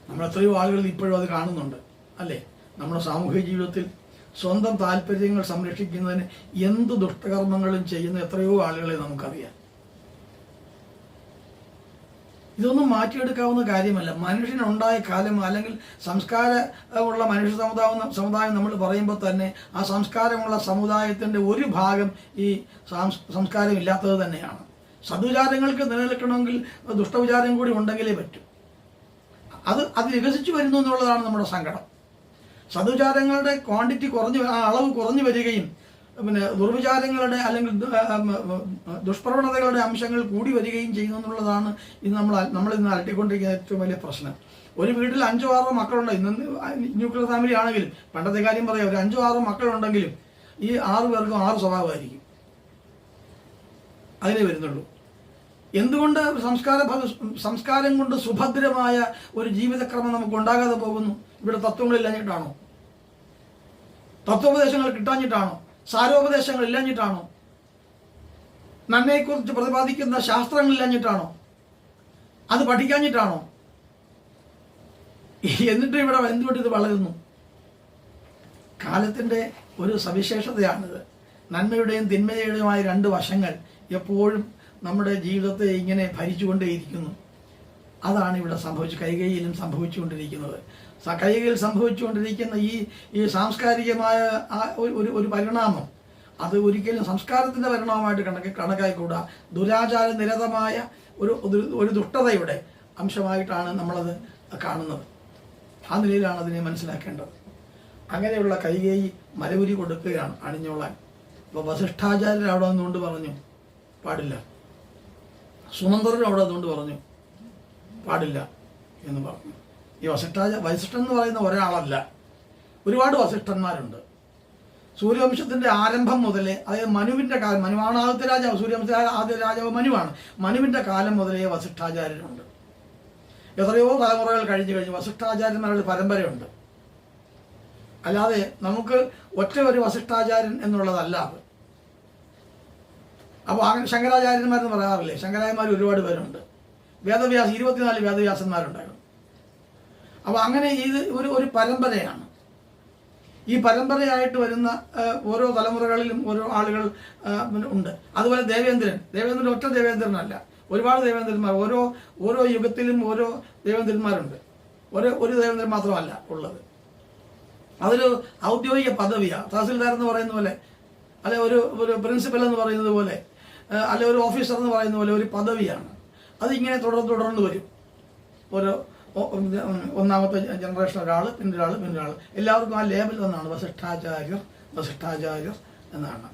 A: നമ്മൾ എത്രയോ ആളുകൾ ഇപ്പോഴും അത് കാണുന്നുണ്ട് അല്ലേ? നമ്മുടെ സാമൂഹിക ജീവിതത്തിൽ സ്വന്തം താല്പര്യങ്ങൾ സംരക്ഷിക്കുന്നതിന് എന്ത് ദുഷ്ടകർമ്മങ്ങളും ചെയ്യുന്ന എത്രയോ ആളുകളെ നമുക്കറിയാം. ഇതൊന്നും മാറ്റിയെടുക്കാവുന്ന കാര്യമല്ല. മനുഷ്യനുണ്ടായ കാലം അല്ലെങ്കിൽ സംസ്കാരമുള്ള മനുഷ്യ സമുദായം നമ്മൾ പറയുമ്പോൾ തന്നെ ആ സംസ്കാരമുള്ള സമുദായത്തിൻ്റെ ഒരു ഭാഗം ഈ സംസ്കാരം ഇല്ലാത്തത് തന്നെയാണ്. സദ്വിചാരങ്ങൾക്ക് നിലനിൽക്കണമെങ്കിൽ ദുഷ്ടവിചാരം കൂടി ഉണ്ടെങ്കിലേ പറ്റൂ. അത് വികസിച്ചു വരുന്നു എന്നുള്ളതാണ് നമ്മുടെ സങ്കടം. സദ്വിചാരങ്ങളുടെ ക്വാണ്ടിറ്റി അളവ് കുറഞ്ഞു വരികയും പിന്നെ ദുർവിചാരങ്ങളുടെ അല്ലെങ്കിൽ ദുഷ്പ്രവണതകളുടെ അംശങ്ങൾ കൂടി വരികയും ചെയ്യുന്നു എന്നുള്ളതാണ് ഇന്ന് നമ്മളിന്ന് അലട്ടിക്കൊണ്ടിരിക്കുന്ന ഏറ്റവും വലിയ പ്രശ്നം. ഒരു വീട്ടിൽ 5-6 മക്കളുണ്ട്. ഇന്ന് ന്യൂക്ലിയർ ഫാമിലി ആണെങ്കിലും പണ്ടത്തെ കാര്യം പറയാം, ഒരു 5-6 മക്കളുണ്ടെങ്കിലും ഈ 6 പേർക്കും 6 സ്വഭാവമായിരിക്കും. അതിനെ വരുന്നുള്ളൂ. എന്തുകൊണ്ട് സംസ്കാരം കൊണ്ട് സുഭദ്രമായ ഒരു ജീവിതക്രമം നമുക്ക് ഉണ്ടാകാതെ പോകുന്നു? ഇവിടെ തത്വങ്ങളില്ലാഞ്ഞിട്ടാണോ? തത്വോപദേശങ്ങൾ കിട്ടാഞ്ഞിട്ടാണോ? സാരോപദേശങ്ങൾ ഇല്ലാഞ്ഞിട്ടാണോ? നന്മയെക്കുറിച്ച് പ്രതിപാദിക്കുന്ന ശാസ്ത്രങ്ങളില്ലാഞ്ഞിട്ടാണോ? അത് പഠിക്കാഞ്ഞിട്ടാണോ? എന്നിട്ട് ഇവിടെ എന്തുകൊണ്ട് ഇത് വളരുന്നു? കാലത്തിൻ്റെ ഒരു സവിശേഷതയാണിത്. നന്മയുടെയും തിന്മയുടെയുമായ 2 വശങ്ങൾ എപ്പോഴും നമ്മുടെ ജീവിതത്തെ ഇങ്ങനെ ഭരിച്ചുകൊണ്ടേയിരിക്കുന്നു. അതാണ് ഇവിടെ കൈകൈയിലും സംഭവിച്ചുകൊണ്ടിരിക്കുന്നത്. കൈകൈയിൽ സംഭവിച്ചുകൊണ്ടിരിക്കുന്ന ഈ സാംസ്കാരികമായ ഒരു പരിണാമം അത് ഒരിക്കലും സംസ്കാരത്തിൻ്റെ പരിണാമമായിട്ട് കണക്കായിക്കൂടാ. ദുരാചാര നിരതമായ ഒരു ദുഷ്ടതയുടെ അംശമായിട്ടാണ് നമ്മളത് കാണുന്നത്. ആ നിലയിലാണ് അതിനെ മനസ്സിലാക്കേണ്ടത്. അങ്ങനെയുള്ള കൈകേയി മലവുരി കൊടുക്കുകയാണ് അണിഞ്ഞോളാൻ. അപ്പോൾ വസിഷ്ഠാചാര്യർ അവിടെ നിന്നുകൊണ്ട് പറഞ്ഞു പാടില്ല, സുമന്ത്രരും അവിടെ നിന്നുകൊണ്ട് പറഞ്ഞു പാടില്ല എന്ന് പറഞ്ഞു. ഈ വസിഷ്ഠൻ എന്ന് പറയുന്ന ഒരാളല്ല, ഒരുപാട് വസിഷ്ഠന്മാരുണ്ട്. സൂര്യവംശത്തിൻ്റെ ആരംഭം മുതലേ, അതായത് മനുവിൻ്റെ കാലം, മനുവാണ് ആദ്യത്തെ രാജാവ്, സൂര്യവംശ ആദ്യ രാജാവ് മനുവാണ്. മനുവിൻ്റെ കാലം മുതലേ വസിഷ്ഠാചാര്യരുണ്ട്. എത്രയോ തലമുറകൾ കഴിഞ്ഞ് വസിഷ്ഠാചാര്യന്മാരുടെ പരമ്പരയുണ്ട്. അല്ലാതെ നമുക്ക് ഒറ്റ ഒരു വസിഷ്ഠാചാര്യൻ എന്നുള്ളതല്ല അത്. അപ്പോൾ അങ്ങനെ ശങ്കരാചാര്യന്മാരെന്ന് പറയാറില്ലേ? ശങ്കരാചാര്യന്മാർ ഒരുപാട് പേരുണ്ട്. 24 വേദവ്യാസന്മാരുണ്ടായിരുന്നു. അപ്പോൾ അങ്ങനെ ഇത് ഒരു പരമ്പരയാണ്. ഈ പരമ്പരയായിട്ട് വരുന്ന ഓരോ തലമുറകളിലും ഓരോ ആളുകൾ ഉണ്ട്. അതുപോലെ ദേവേന്ദ്രൻ ഒറ്റ ദേവേന്ദ്രനല്ല, ഒരുപാട് ദേവേന്ദ്രന്മാർ. ഓരോ യുഗത്തിലും ഓരോ ദേവേന്ദ്രന്മാരുണ്ട്. ഒരു ദേവേന്ദ്രൻ മാത്രമല്ല ഉള്ളത്. അതൊരു ഔദ്യോഗിക പദവിയാണ്. തഹസിൽദാർ എന്ന് പറയുന്ന പോലെ, അല്ലെ ഒരു പ്രിൻസിപ്പൽ എന്ന് പറയുന്നത് പോലെ, അല്ലെ ഒരു ഓഫീസർ എന്ന് പറയുന്ന പോലെ ഒരു പദവിയാണ്. അതിങ്ങനെ തുടർന്ന് വരും. ഒന്നാമത്തെ ജനറേഷൻ ഒരാൾ, പിന്നെ ഒരാൾ, എല്ലാവർക്കും ആ ലേബൽ ഒന്നാണ്, വസിഷ്ഠാചാര്യർ എന്നാണ്.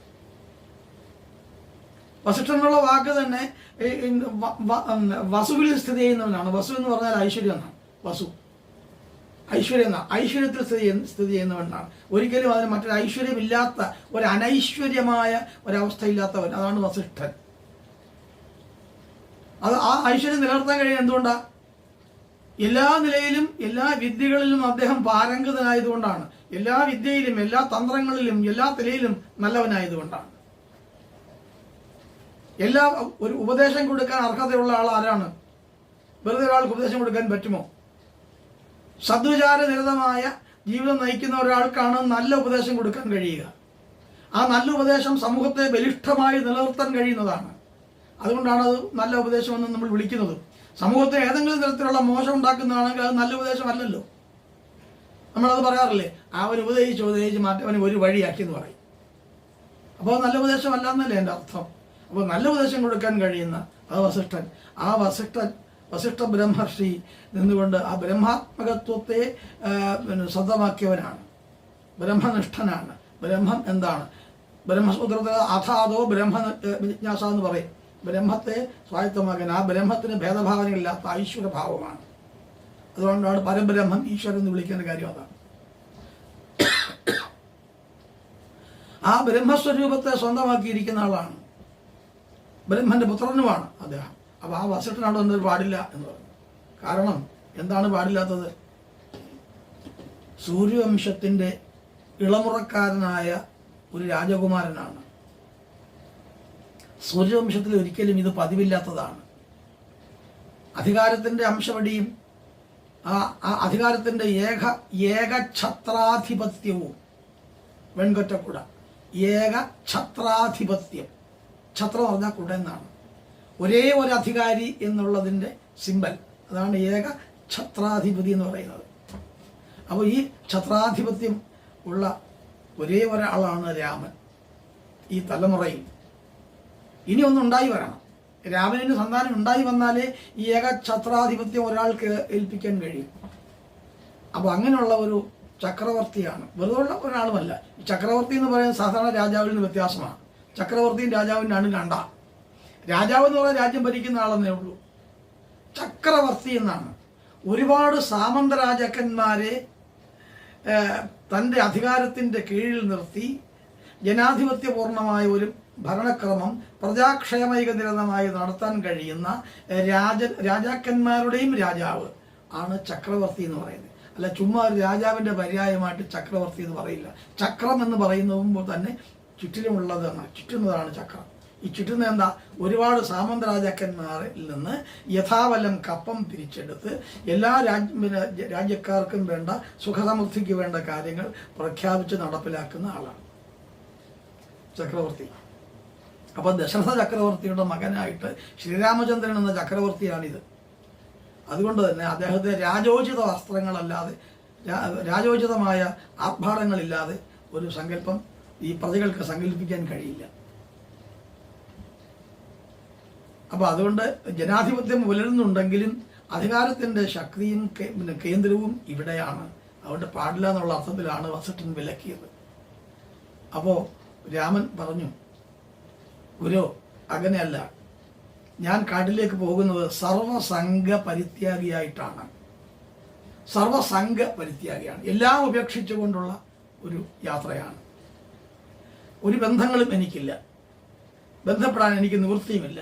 A: വസിഷ്ഠൻ എന്നുള്ള വാക്ക് തന്നെ വസുവിൽ സ്ഥിതി ചെയ്യുന്നവനാണ്. വസു എന്ന് പറഞ്ഞാൽ ഐശ്വര്യം എന്നാണ്. ഐശ്വര്യം എന്നാണ്. ഐശ്വര്യത്തിൽ സ്ഥിതി ചെയ്യുന്നവനാണ്. ഒരിക്കലും അതിന് മറ്റൊരു ഐശ്വര്യമില്ലാത്ത, ഒരു അനൈശ്വര്യമായ ഒരവസ്ഥയില്ലാത്തവൻ, അതാണ് വസിഷ്ഠൻ. ആ ഐശ്വര്യം നിലനിർത്താൻ കഴിയുന്നത് എന്തുകൊണ്ടാണ്? എല്ലാ നിലയിലും എല്ലാ വിദ്യകളിലും അദ്ദേഹം പാരംഗതനായതുകൊണ്ടാണ്. എല്ലാ വിദ്യയിലും എല്ലാ തന്ത്രങ്ങളിലും എല്ലാ നിലയിലും നല്ലവനായതുകൊണ്ടാണ്. ഒരു ഉപദേശം കൊടുക്കാൻ അർഹതയുള്ള ആൾ ആരാണ്? വെറുതെ ഒരാൾക്ക് ഉപദേശം കൊടുക്കാൻ പറ്റുമോ? സദ്വിചാര നിരതമായ ജീവിതം നയിക്കുന്ന ഒരാൾക്കാണ് നല്ല ഉപദേശം കൊടുക്കാൻ കഴിയുക. ആ നല്ല ഉപദേശം സമൂഹത്തെ ബലിഷ്ഠമായി നിലനിർത്താൻ കഴിയുന്നതാണ്. അതുകൊണ്ടാണ് അത് നല്ല ഉപദേശമെന്ന് നമ്മൾ വിളിക്കുന്നത്. സമൂഹത്തെ ഏതെങ്കിലും തരത്തിലുള്ള മോശം ഉണ്ടാക്കുന്നതാണെങ്കിൽ അത് നല്ല ഉപദേശമല്ലല്ലോ. നമ്മളത് പറയാറില്ലേ, അവൻ ഉപദേശിച്ച് മാറ്റവനെ ഒരു വഴിയാക്കി എന്ന് പറയും. അപ്പോൾ നല്ല ഉപദേശമല്ല എന്നല്ലേ എൻ്റെ അർത്ഥം. അപ്പോൾ നല്ല ഉപദേശം കൊടുക്കാൻ കഴിയുന്ന വസിഷ്ഠൻ, ആ വസിഷ്ഠൻ വസിഷ്ഠ ബ്രഹ്മർഷി നിന്നുകൊണ്ട് ആ ബ്രഹ്മാത്മകത്വത്തെ സ്വന്തമാക്കിയവനാണ്, ബ്രഹ്മനിഷ്ഠനാണ്. ബ്രഹ്മം എന്താണ്? ബ്രഹ്മസൂത്രത്തിൽ അഥാതോ ബ്രഹ്മ ജിജ്ഞാസ എന്ന് പറയും. ബ്രഹ്മത്തെ സ്വായത്തമാക്കാൻ ആ ബ്രഹ്മത്തിന് ഭേദഭാവനയില്ലാത്ത ഐശ്വരഭാവമാണ്. അതുകൊണ്ടാണ് പരബ്രഹ്മം ഈശ്വരൻ എന്ന് വിളിക്കേണ്ട കാര്യം അതാണ്. ആ ബ്രഹ്മസ്വരൂപത്തെ സ്വന്തമാക്കിയിരിക്കുന്ന ആളാണ്, ബ്രഹ്മന്റെ പുത്രനുമാണ് അദ്ദേഹം. അപ്പൊ ആ വസിഷ്ഠനോട് ഒന്നും പാടില്ല എന്ന് പറഞ്ഞു. കാരണം എന്താണ് പാടില്ലാത്തത്? സൂര്യവംശത്തിന്റെ ഇളമുറക്കാരനായ ഒരു രാജകുമാരനാണ്. സൂര്യവംശത്തിൽ ഒരിക്കലും ഇത് പതിവില്ലാത്തതാണ്. അധികാരത്തിന്റെ അംശവടിയും ആ അധികാരത്തിന്റെ ഏകഛത്രാധിപത്യവും വെൺകൊറ്റക്കുട, ഏകഛത്രാധിപത്യം. ഛത്രം പറഞ്ഞാൽ കുട എന്നാണ്. ഒരേ ഒരു അധികാരി എന്നുള്ളതിൻ്റെ സിമ്പൽ, അതാണ് ഏകഛത്രാധിപതി എന്ന് പറയുന്നത്. അപ്പോൾ ഈ ഛത്രാധിപത്യം ഉള്ള ഒരേ ഒരാളാണ് രാമൻ ഈ തലമുറയിൽ. ഇനി ഒന്നുണ്ടായി വരണം. രാമനിന് സന്താനം ഉണ്ടായി വന്നാലേ ഈ ഏകഛത്രാധിപത്യം ഒരാൾക്ക് ഏൽപ്പിക്കാൻ കഴിയും. അപ്പോൾ അങ്ങനെയുള്ള ഒരു ചക്രവർത്തിയാണ്, വെറുതെ ഉള്ള ഒരാളുമല്ല. ഈ ചക്രവർത്തി എന്ന് പറയുന്നത് സാധാരണ രാജാവിൽ നിന്ന് വ്യത്യാസമാണ്. ചക്രവർത്തിയും രാജാവിൻ്റെ ആണ് കണ്ട. രാജാവ് എന്ന് പറയുന്ന രാജ്യം ഭരിക്കുന്ന ആളെന്നേ ഉള്ളൂ. ചക്രവർത്തി എന്നാണ്. ഒരുപാട് സാമന്ത രാജാക്കന്മാരെ തൻ്റെ അധികാരത്തിൻ്റെ കീഴിൽ നിർത്തി ജനാധിപത്യപൂർണമായ ഒരു ഭരണക്രമം പ്രജാക്ഷേമൈക നിരതമായി നടത്താൻ കഴിയുന്ന രാജാക്കന്മാരുടെയും രാജാവ് ആണ് ചക്രവർത്തി എന്ന് പറയുന്നത്. അല്ല ചുമ്മാ ഒരു രാജാവിൻ്റെ പര്യായമായിട്ട് ചക്രവർത്തി എന്ന് പറയില്ല. ചക്രം എന്ന് പറയുമ്പോൾ തന്നെ ചുറ്റിലുമുള്ളതാണ്, ചുറ്റുന്നതാണ് ചക്രം. ഈ ചുറ്റുന്ന എന്താ? ഒരുപാട് സാമന്ത രാജാക്കന്മാരിൽ നിന്ന് യഥാവലം കപ്പം പിരിച്ചെടുത്ത് എല്ലാ രാജ്യക്കാർക്കും വേണ്ട സുഖസമൃദ്ധിക്ക് വേണ്ട കാര്യങ്ങൾ പ്രഖ്യാപിച്ച് നടപ്പിലാക്കുന്ന ആളാണ് ചക്രവർത്തി. അപ്പോൾ ദശരഥ ചക്രവർത്തിയുടെ മകനായിട്ട് ശ്രീരാമചന്ദ്രൻ എന്ന ചക്രവർത്തിയാണിത്. അതുകൊണ്ട് തന്നെ അദ്ദേഹത്തെ രാജോചിത വസ്ത്രങ്ങളല്ലാതെ, രാജോചിതമായ ആർഭാടങ്ങളില്ലാതെ ഒരു സങ്കല്പം ഈ പ്രജകൾക്ക് സങ്കല്പിക്കാൻ കഴിയില്ല. അപ്പോൾ അതുകൊണ്ട് ജനാധിപത്യം പുലരുന്നുണ്ടെങ്കിലും അധികാരത്തിൻ്റെ ശക്തിയും കേന്ദ്രവും ഇവിടെയാണ്. അതുകൊണ്ട് പാടില്ല എന്നുള്ള അർത്ഥത്തിലാണ് വസിഷ്ഠൻ വിലക്കിയത്. അപ്പോൾ രാമൻ പറഞ്ഞു, ഗുരു അങ്ങനെയല്ല, ഞാൻ കാട്ടിലേക്ക് പോകുന്നത് സർവസംഘ പരിത്യാഗിയായിട്ടാണ്. സർവസംഘ പരിത്യാഗിയാണ്, എല്ലാം ഉപേക്ഷിച്ചുകൊണ്ടുള്ള ഒരു യാത്രയാണ്. ഒരു ബന്ധങ്ങളും എനിക്കില്ല, ബന്ധപ്പെടാൻ എനിക്ക് നിവൃത്തിയുമില്ല.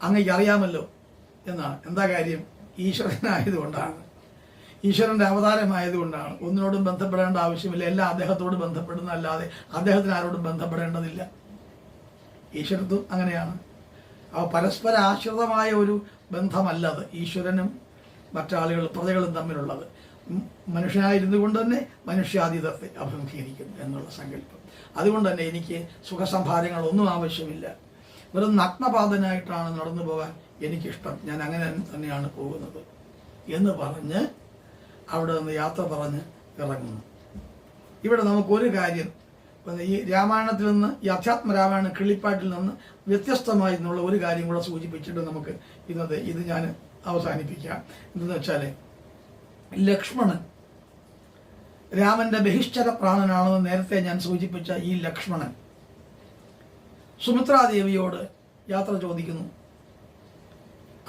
A: അങ്ങേക്ക് അറിയാമല്ലോ എന്നാണ്. എന്താ കാര്യം? ഈശ്വരനായതുകൊണ്ടാണ്, ഈശ്വരൻ്റെ അവതാരമായതുകൊണ്ടാണ്. ഒന്നിനോടും ബന്ധപ്പെടേണ്ട ആവശ്യമില്ല, എല്ലാം അദ്ദേഹത്തോട് ബന്ധപ്പെടുന്ന, അല്ലാതെ അദ്ദേഹത്തിന് ആരോടും ബന്ധപ്പെടേണ്ടതില്ല. ഈശ്വരത്വം അങ്ങനെയാണ്. അപ്പോൾ പരസ്പര ആശ്രിതമായ ഒരു ബന്ധമല്ലത് ഈശ്വരനും മറ്റാളുകളും പ്രജകളും തമ്മിലുള്ളത്. മനുഷ്യനായിരുന്നു കൊണ്ട് തന്നെ മനുഷ്യാതീതത്തെ അഭിമുഖീകരിക്കുന്നു എന്നുള്ള സങ്കല്പം. അതുകൊണ്ട് തന്നെ എനിക്ക് സുഖസംഭാരങ്ങളൊന്നും ആവശ്യമില്ല, വെറും നഗ്നപാതനായിട്ടാണ് നടന്നു പോകാൻ എനിക്കിഷ്ടം, ഞാൻ അങ്ങനെ തന്നെയാണ് പോകുന്നത് എന്ന് പറഞ്ഞ് അവിടെ നിന്ന് യാത്ര പറഞ്ഞ് ഇറങ്ങുന്നു. ഇവിടെ നമുക്കൊരു കാര്യം, ഈ രാമായണത്തിൽ നിന്ന്, ഈ അധ്യാത്മ രാമായണ കിളിപ്പാട്ടിൽ നിന്ന് വ്യത്യസ്തമായി എന്നുള്ള ഒരു കാര്യം കൂടെ സൂചിപ്പിച്ചിട്ട് നമുക്ക് ഇന്നത്തെ ഇത് ഞാൻ അവസാനിപ്പിക്കാം. എന്തെന്ന് വെച്ചാൽ, ലക്ഷ്മണൻ രാമന്റെ ബഹിഷ്ഠര പ്രാണനാണെന്ന് നേരത്തെ ഞാൻ സൂചിപ്പിച്ച ഈ ലക്ഷ്മണൻ സുമിത്രാദേവിയോട് യാത്ര ചോദിക്കുന്നു,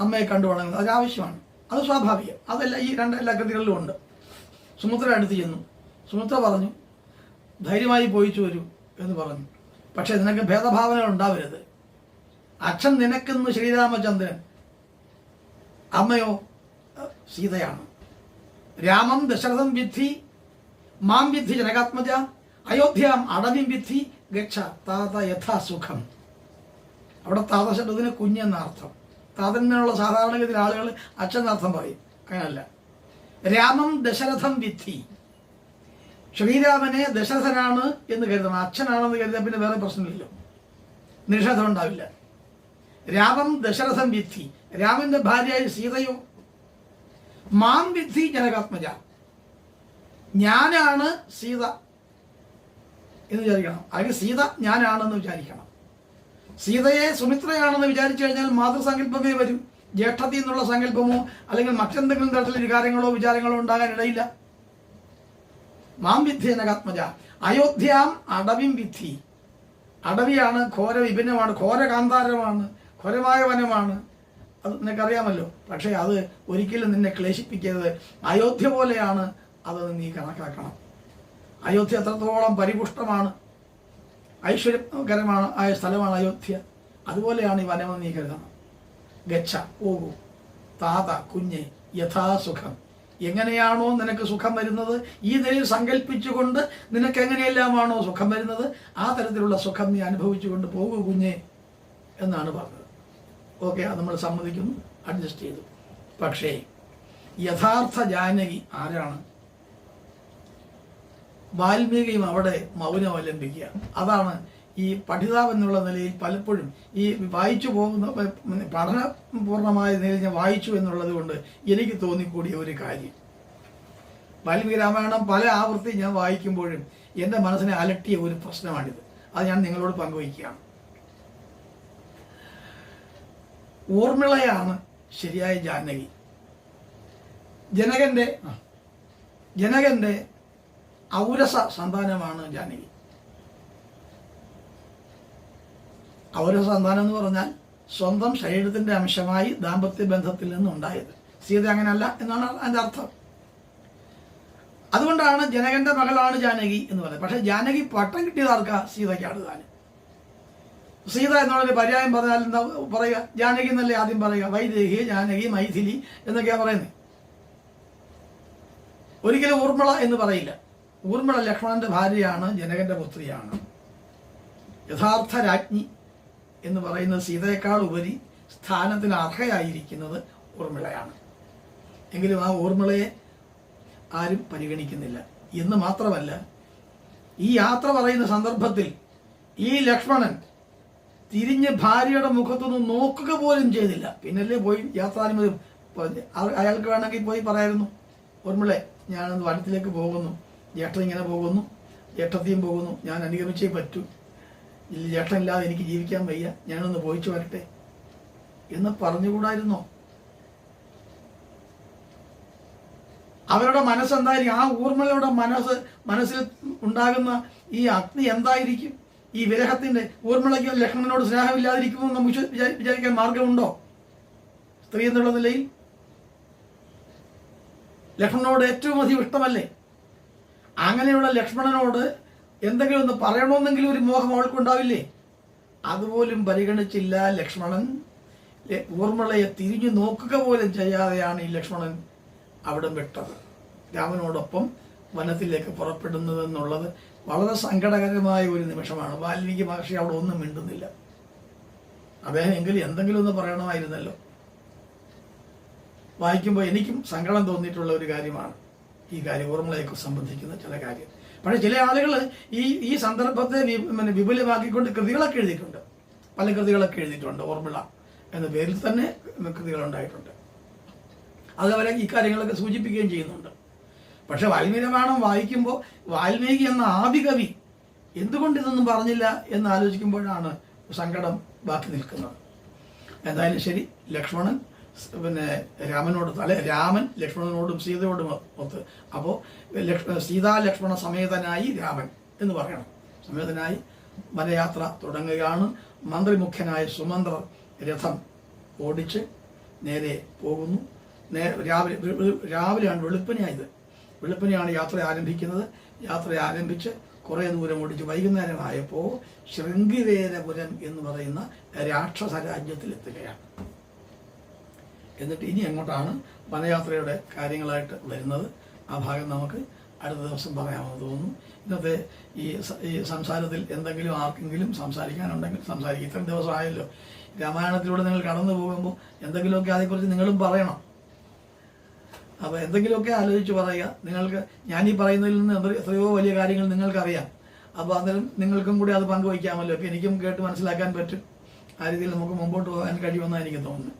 A: അമ്മയെ കണ്ടു വണങ്ങുന്നു. അതാവശ്യമാണ്, അത് സ്വാഭാവികം, അതല്ല ഈ എല്ലാ കൃതികളിലും ഉണ്ട്. സുമിത്ര അടുത്ത് ചെന്നു. സുമിത്ര പറഞ്ഞു, ധൈര്യമായി പോയിച്ചു വരൂ എന്ന് പറഞ്ഞു. പക്ഷെ നിനക്ക് ഭേദഭാവനകൾ ഉണ്ടാവരുത്. അച്ഛൻ നിനക്കെന്ന് ശ്രീരാമചന്ദ്രൻ, അമ്മയോ സീതയാണ്. രാമം ദശരഥം വിദ്ധി, മാം വിദ്ധി ജനകാത്മജ, അയോധ്യാം അടവിം വിദ്ധി ഗച്ഛ താത യഥാസുഖം. അവിടെ താത ശബ്ദത്തിന് കുഞ്ഞെന്ന അർത്ഥം. താതനുള്ള സാധാരണഗതിയിൽ ആളുകൾ അച്ഛൻ അർത്ഥം പറയും, അങ്ങനല്ല. രാമം ദശരഥം വിദ്ധി, ശ്രീരാമനെ ദശരഥനാണ് എന്ന് കരുതണം. അച്ഛനാണെന്ന് കരുതാൻ പിന്നെ വേറെ പ്രശ്നമില്ലല്ലോ, നിഷേധം ഉണ്ടാവില്ല. രാമം ദശരഥം വിദ്ധി, രാമന്റെ ഭാര്യയായി സീതയോ, മാം വിദ്ധി ജനകാത്മജ, ഞാനാണ് സീത എന്ന് വിചാരിക്കണം. അതിന് സീത ഞാനാണെന്ന് വിചാരിക്കണം. സീതയെ സുമിത്രയാണെന്ന് വിചാരിച്ചു കഴിഞ്ഞാൽ മാതൃസങ്കല്പമേ വരും. ജ്യേഷ്ഠത്തിൽ നിന്നുള്ള സങ്കല്പമോ അല്ലെങ്കിൽ മറ്റെന്തെങ്കിലും തരത്തിലൊരു കാര്യങ്ങളോ വിചാരങ്ങളോ ഉണ്ടാകാൻ ഇടയില്ല. മാം വിദ്യേനകാത്മജ അയോധ്യാം അടവിം വിദ്ധി. അടവിയാണ്, ഘോര വിഭിന്നമാണ്, ഘോര കാന്താരമാണ്, ഘോരമായ വനമാണ്. അത് നിനക്കറിയാമല്ലോ. പക്ഷേ അത് ഒരിക്കലും നിന്നെ ക്ലേശിപ്പിക്കരുത്. അയോധ്യ പോലെയാണ് അത് നീ കണക്കാക്കണം. അയോധ്യ എത്രത്തോളം പരിപുഷ്ടമാണ്, ഐശ്വര്യകരമാണ് ആയ സ്ഥലമാണ് അയോധ്യ. അതുപോലെയാണ് ഈ വനമെന്ന് നീ കരുതണം. ഗച്ഛ, പോകൂ. താത, കുഞ്ഞെ, യഥാസുഖം. എങ്ങനെയാണോ നിനക്ക് സുഖം വരുന്നത്, ഈ നിലയിൽ സങ്കല്പിച്ചുകൊണ്ട് നിനക്ക് എങ്ങനെയെല്ലാമാണോ സുഖം വരുന്നത്, ആ തരത്തിലുള്ള സുഖം നീ അനുഭവിച്ചുകൊണ്ട് പോകൂ കുഞ്ഞെ എന്നാണ് പറഞ്ഞത്. ഓക്കെ, അത് നമ്മൾ സമ്മതിക്കുന്നു, അഡ്ജസ്റ്റ് ചെയ്തു. പക്ഷേ യഥാർത്ഥ ജാനകി ആരാണ്? വാൽമീകിയും അവിടെ മൗനം അവലംബിക്കുക. അതാണ് ഈ പഠിതാവ് എന്നുള്ള നിലയിൽ പലപ്പോഴും ഈ വായിച്ചു പോകുന്ന പഠനപൂർണമായ നിലയിൽ ഞാൻ വായിച്ചു എന്നുള്ളത് കൊണ്ട് എനിക്ക് തോന്നിക്കൂടിയ ഒരു കാര്യം, വാൽമീകി രാമായണം പല ആവൃത്തി ഞാൻ വായിക്കുമ്പോഴും എൻ്റെ മനസ്സിനെ അലട്ടിയ ഒരു പ്രശ്നമാണിത്. അത് ഞാൻ നിങ്ങളോട് പങ്കുവയ്ക്കുകയാണ്. ഊർമിളയാണ് ശരിയായ ജാനകി. ജനകന്റെ ഔരസ സന്താനമാണ് ജാനകി. ഔരസ സന്താനം എന്ന് പറഞ്ഞാൽ സ്വന്തം ശരീരത്തിന്റെ അംശമായി ദാമ്പത്യ ബന്ധത്തിൽ നിന്നുണ്ടായത്. സീത അങ്ങനല്ല എന്നാണ് അതിൻ്റെ അർത്ഥം. അതുകൊണ്ടാണ് ജനകന്റെ മകളാണ് ജാനകി എന്ന് പറയുന്നത്. പക്ഷെ ജാനകി പട്ടം കിട്ടിയത് ആർക്കാ? സീതയ്ക്കാണ് താനും. സീത എന്നുള്ളൊരു പര്യായം പറഞ്ഞാൽ എന്താ പറയുക? ജാനകി എന്നല്ലേ ആദ്യം പറയുക. വൈദേഹി, ജാനകി, മൈഥിലി എന്നൊക്കെയാണ് പറയുന്നത്. ഒരിക്കലും ഊർമിള എന്ന് പറയില്ല. ഊർമിള ലക്ഷ്മണന്റെ ഭാര്യയാണ്, ജനകന്റെ പുത്രിയാണ്. യഥാർത്ഥ രാജ്ഞി എന്ന് പറയുന്നത് സീതയേക്കാൾ ഉപരി സ്ഥാനത്തിന് അർഹയായിരിക്കുന്നത് ഊർമിളയാണ്. എങ്കിലും ആ ഊർമിളയെ ആരും പരിഗണിക്കുന്നില്ല എന്ന് മാത്രമല്ല, ഈ യാത്ര പറയുന്ന സന്ദർഭത്തിൽ ഈ ലക്ഷ്മണൻ തിരിഞ്ഞ് ഭാര്യയുടെ മുഖത്തൊന്നും നോക്കുക പോലും ചെയ്തില്ല. പിന്നല്ലേ പോയി യാത്രാനുമതി അയാൾക്ക് വേണമെങ്കിൽ പോയി പറയായിരുന്നു, ഊർമിളെ ഞാനൊന്ന് വനത്തിലേക്ക് പോകുന്നു, ജ്യേഷ്ഠൻ ഇങ്ങനെ പോകുന്നു, ജ്യേഷ്ഠത്തെയും പോകുന്നു, ഞാൻ അനുഗമിച്ചേ പറ്റൂ, ജ്യേഷ്ഠനില്ലാതെ എനിക്ക് ജീവിക്കാൻ വയ്യ, ഞാനൊന്ന് പോയിച്ചു വരട്ടെ എന്ന് പറഞ്ഞുകൂടായിരുന്നോ? അവരുടെ മനസ്സെന്തായിരിക്കും? ആ ഊർമിളയുടെ മനസ്സിൽ ഉണ്ടാകുന്ന ഈ അഗ്നി എന്തായിരിക്കും? ഈ വിരഹത്തിന്റെ ഊർമിളയ്ക്ക് ലക്ഷ്മണനോട് സ്നേഹമില്ലാതിരിക്കുമോ നമുക്ക് വിചാരിക്കാൻ മാർഗമുണ്ടോ? സ്ത്രീ എന്നുള്ള നിലയിൽ ലക്ഷ്മണനോട് ഏറ്റവും അധികം ഇഷ്ടമല്ലേ? അങ്ങനെയുള്ള ലക്ഷ്മണനോട് എന്തെങ്കിലും ഒന്ന് പറയണമെന്നെങ്കിലും ഒരു മോഹം അവൾക്കുണ്ടാവില്ലേ? അതുപോലും പരിഗണിച്ചില്ല ലക്ഷ്മണൻ. ഊർമിളയെ തിരിഞ്ഞു നോക്കുക പോലും ചെയ്യാതെയാണ് ഈ ലക്ഷ്മണൻ അവിടെ വിട്ടത്. രാമനോടൊപ്പം വനത്തിലേക്ക് പുറപ്പെടുന്നത് എന്നുള്ളത് വളരെ സങ്കടകരമായ ഒരു നിമിഷമാണ്. വാൽമീകി മഹർഷി അവിടെ ഒന്നും മിണ്ടുന്നില്ല. അദ്ദേഹം എങ്കിലും എന്തെങ്കിലും ഒന്ന് പറയണമായിരുന്നല്ലോ. വായിക്കുമ്പോൾ എനിക്കും സങ്കടം തോന്നിയിട്ടുള്ള ഒരു കാര്യമാണ് ഈ കാര്യം, ഊർമിളയെക്കുറിച്ച് സംബന്ധിക്കുന്ന ചില കാര്യം. പക്ഷേ ചില ആളുകൾ ഈ സന്ദർഭത്തെ വിപുലമാക്കിക്കൊണ്ട് കൃതികളൊക്കെ എഴുതിയിട്ടുണ്ട്. പല കൃതികളൊക്കെ എഴുതിയിട്ടുണ്ട്. ഊർമിള എന്ന പേരിൽ തന്നെ കൃതികളുണ്ടായിട്ടുണ്ട്. അത് അവരെ ഈ കാര്യങ്ങളൊക്കെ സൂചിപ്പിക്കുകയും ചെയ്യുന്നുണ്ട്. പക്ഷെ വാൽമീകി രാമായണം വായിക്കുമ്പോൾ വാൽമീകി എന്ന ആദികവി എന്തുകൊണ്ട് ഇതൊന്നും പറഞ്ഞില്ല എന്ന് ആലോചിക്കുമ്പോഴാണ് സങ്കടം ബാക്കി നിൽക്കുന്നത്. എന്തായാലും ശരി, ലക്ഷ്മണൻ രാമൻ ലക്ഷ്മണനോടും സീതയോടും ഒത്ത്. അപ്പോൾ സീതാ ലക്ഷ്മണ സമേതനായി രാമൻ എന്ന് പറയണം. സമേതനായി വനയാത്ര തുടങ്ങുകയാണ്. മന്ത്രിമുഖ്യനായ സുമന്ത്രർ രഥം ഓടിച്ച് നേരെ പോകുന്നു. രാവിലെയാണ് വെളുപ്പിനെയാണ് യാത്ര ആരംഭിക്കുന്നത്. യാത്ര ആരംഭിച്ച് കുറേ ദൂരം ഓടിച്ച് വൈകുന്നേരമായപ്പോൾ ശൃംഗിവേരപുരം എന്ന് പറയുന്ന രാക്ഷസ രാജ്യത്തിലെത്തുകയാണ്. എന്നിട്ട് ഇനി എങ്ങോട്ടാണ് വനയാത്രയുടെ കാര്യങ്ങളായിട്ട് വരുന്നത്, ആ ഭാഗം നമുക്ക് അടുത്ത ദിവസം പറയാമെന്ന് തോന്നുന്നു. ഇന്നത്തെ ഈ സംസാരത്തിൽ എന്തെങ്കിലും ആർക്കെങ്കിലും സംസാരിക്കാനുണ്ടെങ്കിൽ സംസാരിക്കും. ഇത്രയും ദിവസമായല്ലോ രാമായണത്തിലൂടെ നിങ്ങൾ കടന്നു പോകുമ്പോൾ എന്തെങ്കിലുമൊക്കെ അതേക്കുറിച്ച് നിങ്ങളും പറയണം. അപ്പോൾ എന്തെങ്കിലുമൊക്കെ ആലോചിച്ച് പറയുക. നിങ്ങൾക്ക് ഞാനീ പറയുന്നതിൽ നിന്ന് എത്രയോ വലിയ കാര്യങ്ങൾ നിങ്ങൾക്കറിയാം. അപ്പോൾ അന്നേരം നിങ്ങൾക്കും കൂടി അത് പങ്കുവയ്ക്കാമല്ലോ. അപ്പോൾ എനിക്കും കേട്ട് മനസ്സിലാക്കാൻ പറ്റും. ആ രീതിയിൽ നമുക്ക് മുമ്പോട്ട് പോകാൻ കഴിയുമെന്നാണ് എനിക്ക് തോന്നുന്നത്.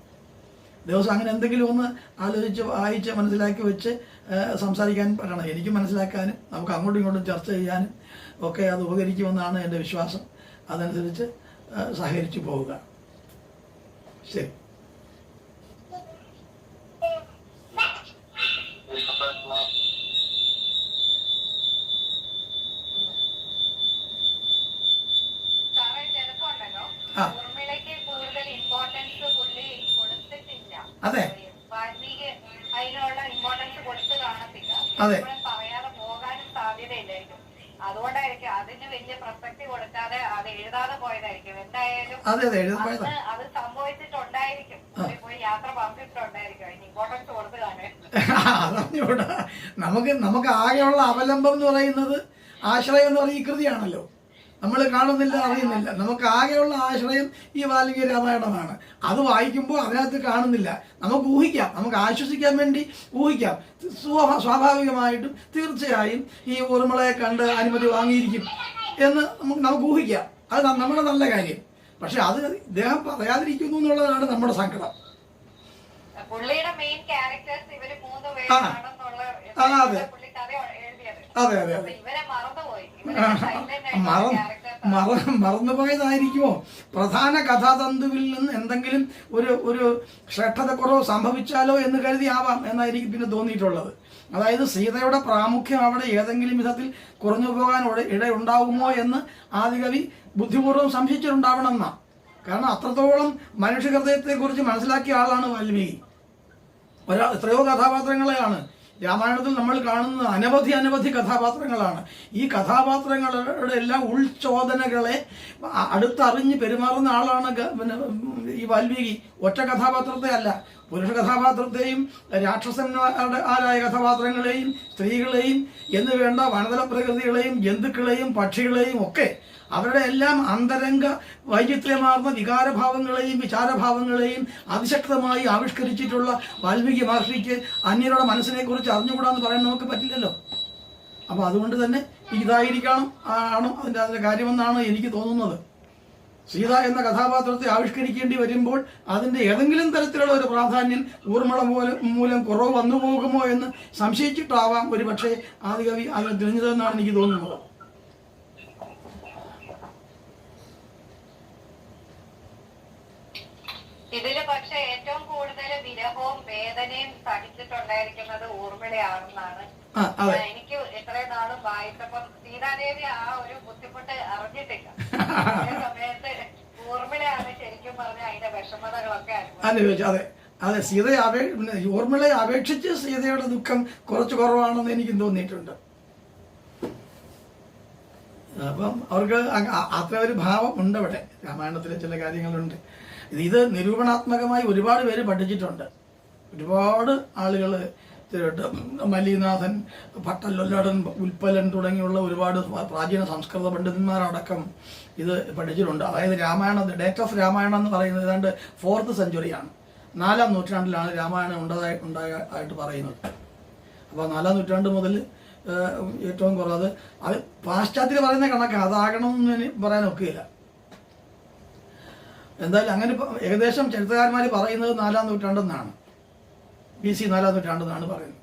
A: ദിവസം അങ്ങനെ എന്തെങ്കിലും ഒന്ന് ആലോചിച്ച് വായിച്ച് മനസ്സിലാക്കി വെച്ച് സംസാരിക്കാൻ പറ്റണം. എനിക്ക് മനസ്സിലാക്കാനും നമുക്ക് അങ്ങോട്ടും ഇങ്ങോട്ടും ചർച്ച ചെയ്യാനും ഒക്കെ അത് ഉപകരിക്കുമെന്നാണ് എൻ്റെ വിശ്വാസം. അതനുസരിച്ച് സഹകരിച്ചു പോവുക. ശരി.
B: ഊർമിളയ്ക്ക് കൂടുതൽ ഇമ്പോർട്ടൻസ് പുള്ളി കൊടുത്തിട്ടില്ല.
A: അതെ,
B: വാൽമീകി അതിനുള്ള ഇമ്പോർട്ടൻസ് കൊടുത്ത് കാണത്തില്ല.
A: അതെ,
B: പറയാതെ പോകാനും സാധ്യതയില്ലായിരിക്കും. അതുകൊണ്ടായിരിക്കും അതിന് വലിയ പ്രസക്തി കൊടുക്കാതെ അത് എഴുതാതെ പോയതായിരിക്കും. എന്തായാലും അത് സംഭവിച്ചിട്ടുണ്ടായിരിക്കും. പോയി യാത്ര പറഞ്ഞിട്ടുണ്ടായിരിക്കും. അതിന് ഇമ്പോർട്ടൻസ് കൊടുത്ത് കാണും.
A: നമുക്ക് ആകെയുള്ള അവലംബം എന്ന് പറയുന്നത് ആശ്രയം എന്ന് പറയുന്ന ഈ കൃതിയാണല്ലോ. നമ്മൾ കാണുന്നില്ല, അറിയുന്നില്ല. നമുക്ക് ആകെയുള്ള ആശ്രയം ഈ വാൽമീകി രാമായണമാണ്. അത് വായിക്കുമ്പോൾ അതിനകത്ത് കാണുന്നില്ല. നമുക്ക് ഊഹിക്കാം, നമുക്ക് ആശ്വസിക്കാൻ വേണ്ടി ഊഹിക്കാം. സ്വാഭാവികമായിട്ടും തീർച്ചയായും ഈ ഊർമിളയെ കണ്ട് അനുമതി വാങ്ങിയിരിക്കും എന്ന് നമുക്ക് ഊഹിക്കാം. അത് നമ്മുടെ നല്ല കാര്യം. പക്ഷെ അത് ഇദ്ദേഹം പറയാതിരിക്കുന്നു എന്നുള്ളതാണ് നമ്മുടെ സങ്കടം.
B: പുള്ളിയുടെ മെയിൻ ക്യാരക്ടേഴ്സ് ഇവര് 3 പേരാണെന്നുള്ള
A: അതെ അതെ അതെ മറന്നുപോയതായിരിക്കുമോ? പ്രധാന കഥാതന്തുവിൽ നിന്ന് എന്തെങ്കിലും ഒരു ശ്രദ്ധതക്കുറവ് സംഭവിച്ചാലോ എന്ന് കരുതി ആവാം എന്നായിരിക്കും പിന്നെ തോന്നിയിട്ടുള്ളത്. അതായത് സീതയുടെ പ്രാമുഖ്യം അവിടെ ഏതെങ്കിലും വിധത്തിൽ കുറഞ്ഞു പോകാൻ ഇടയുണ്ടാവുമോ എന്ന് ആദികവി ബുദ്ധിപൂർവ്വം സംശയിച്ചിട്ടുണ്ടാവണം എന്നാ. കാരണം അത്രത്തോളം മനുഷ്യഹൃദയത്തെക്കുറിച്ച് മനസ്സിലാക്കിയ ആളാണ് വാൽമീകി. എത്രയോ കഥാപാത്രങ്ങളെയാണ് രാമായണത്തിൽ നമ്മൾ കാണുന്നത്. അനവധി കഥാപാത്രങ്ങളാണ്. ഈ കഥാപാത്രങ്ങളുടെ എല്ലാ ഉൾചോദനകളെ അടുത്തറിഞ്ഞ് പെരുമാറുന്ന ആളാണ് ഈ വാൽമീകി. ഒറ്റ കഥാപാത്രത്തെ അല്ല, പുരുഷ കഥാപാത്രത്തെയും രാക്ഷസന്മാരായ കഥാപാത്രങ്ങളെയും സ്ത്രീകളെയും എന്ന് വേണ്ട വനതല പ്രകൃതികളെയും ജന്തുക്കളെയും പക്ഷികളെയും ഒക്കെ അവരുടെ എല്ലാം അന്തരംഗ വൈചിത്ര്യമാർന്ന വികാരഭാവങ്ങളെയും വിചാരഭാവങ്ങളെയും അതിശക്തമായി ആവിഷ്കരിച്ചിട്ടുള്ള വാൽമീകി മഹർഷിക്ക് അന്യരുടെ മനസ്സിനെക്കുറിച്ച് അറിഞ്ഞുകൂടാന്ന് പറയാൻ നമുക്ക് പറ്റില്ലല്ലോ. അപ്പോൾ അതുകൊണ്ട് തന്നെ ഇതായിരിക്കണം അതിൻ്റെ കാര്യമെന്നാണ് എനിക്ക് തോന്നുന്നത്. സീത എന്ന കഥാപാത്രത്തെ ആവിഷ്കരിക്കേണ്ടി വരുമ്പോൾ അതിൻ്റെ ഏതെങ്കിലും തരത്തിലുള്ള ഒരു പ്രാധാന്യം ഊർമിള മൂലം കുറവ് വന്നു പോകുമോ എന്ന് സംശയിച്ചിട്ടാവാം ഒരു പക്ഷേ ആദികവി അതിനെ തിരിഞ്ഞതെന്നാണ് എനിക്ക് തോന്നുന്നത്.
B: ഇതില് പക്ഷെ ഏറ്റവും കൂടുതൽ വിരഹവും വേദനയും സഹിച്ചിട്ടുണ്ടായിരിക്കുന്നത് ഊർമിളയാണെന്നാണ് എനിക്ക് ഇത്രയും നാളും വായിച്ചപ്പം. സീതാദേവി ആ ഒരു ബുദ്ധിമുട്ട് അറിഞ്ഞിട്ടില്ല. സമയത്ത് ഊർമിളയാണ് ശരിക്കും പറഞ്ഞ അതിന്റെ വിഷമതകളൊക്കെ
A: അനുഭവിച്ചത്. അതെ, ഊർമിളയെ അപേക്ഷിച്ച് സീതയുടെ ദുഃഖം കുറച്ച് കുറവാണെന്ന് എനിക്കും തോന്നിയിട്ടുണ്ട്. അപ്പം അവർക്ക് അത്ര ഒരു ഭാവം ഉണ്ട് അവിടെ. രാമായണത്തിലെ ചില കാര്യങ്ങളുണ്ട്. ഇത് നിരൂപണാത്മകമായി ഒരുപാട് പേര് പഠിച്ചിട്ടുണ്ട്. ഒരുപാട് ആളുകൾ, മല്ലിനാഥൻ, ഭട്ടല്ലൊല്ലടൻ, ഉൽപ്പലൻ തുടങ്ങിയുള്ള ഒരുപാട് പ്രാചീന സംസ്കൃത പണ്ഡിതന്മാരടക്കം ഇത് പഠിച്ചിട്ടുണ്ട്. അതായത് രാമായണം, ഡേറ്റ് ഓഫ് രാമായണം എന്ന് പറയുന്നത് ഏതാണ്ട് 4th സെഞ്ച്വറിയാണ്. 4ാം നൂറ്റാണ്ടിലാണ് രാമായണം ഉണ്ടായിട്ട് പറയുന്നത്. അപ്പോൾ 4ാം നൂറ്റാണ്ട് മുതൽ ഏറ്റവും കുറവ് അത് പാശ്ചാത്യർ പറയുന്ന കണക്കാണ്. അതാകണമെന്ന് പറയാൻ ഒക്കുകയില്ല. എന്തായാലും അങ്ങനെ ഏകദേശം ചരിത്രകാരന്മാർ പറയുന്നത് 4ാം നൂറ്റാണ്ടെന്നാണ്, BC 4ാം നൂറ്റാണ്ടെന്നാണ് പറയുന്നത്.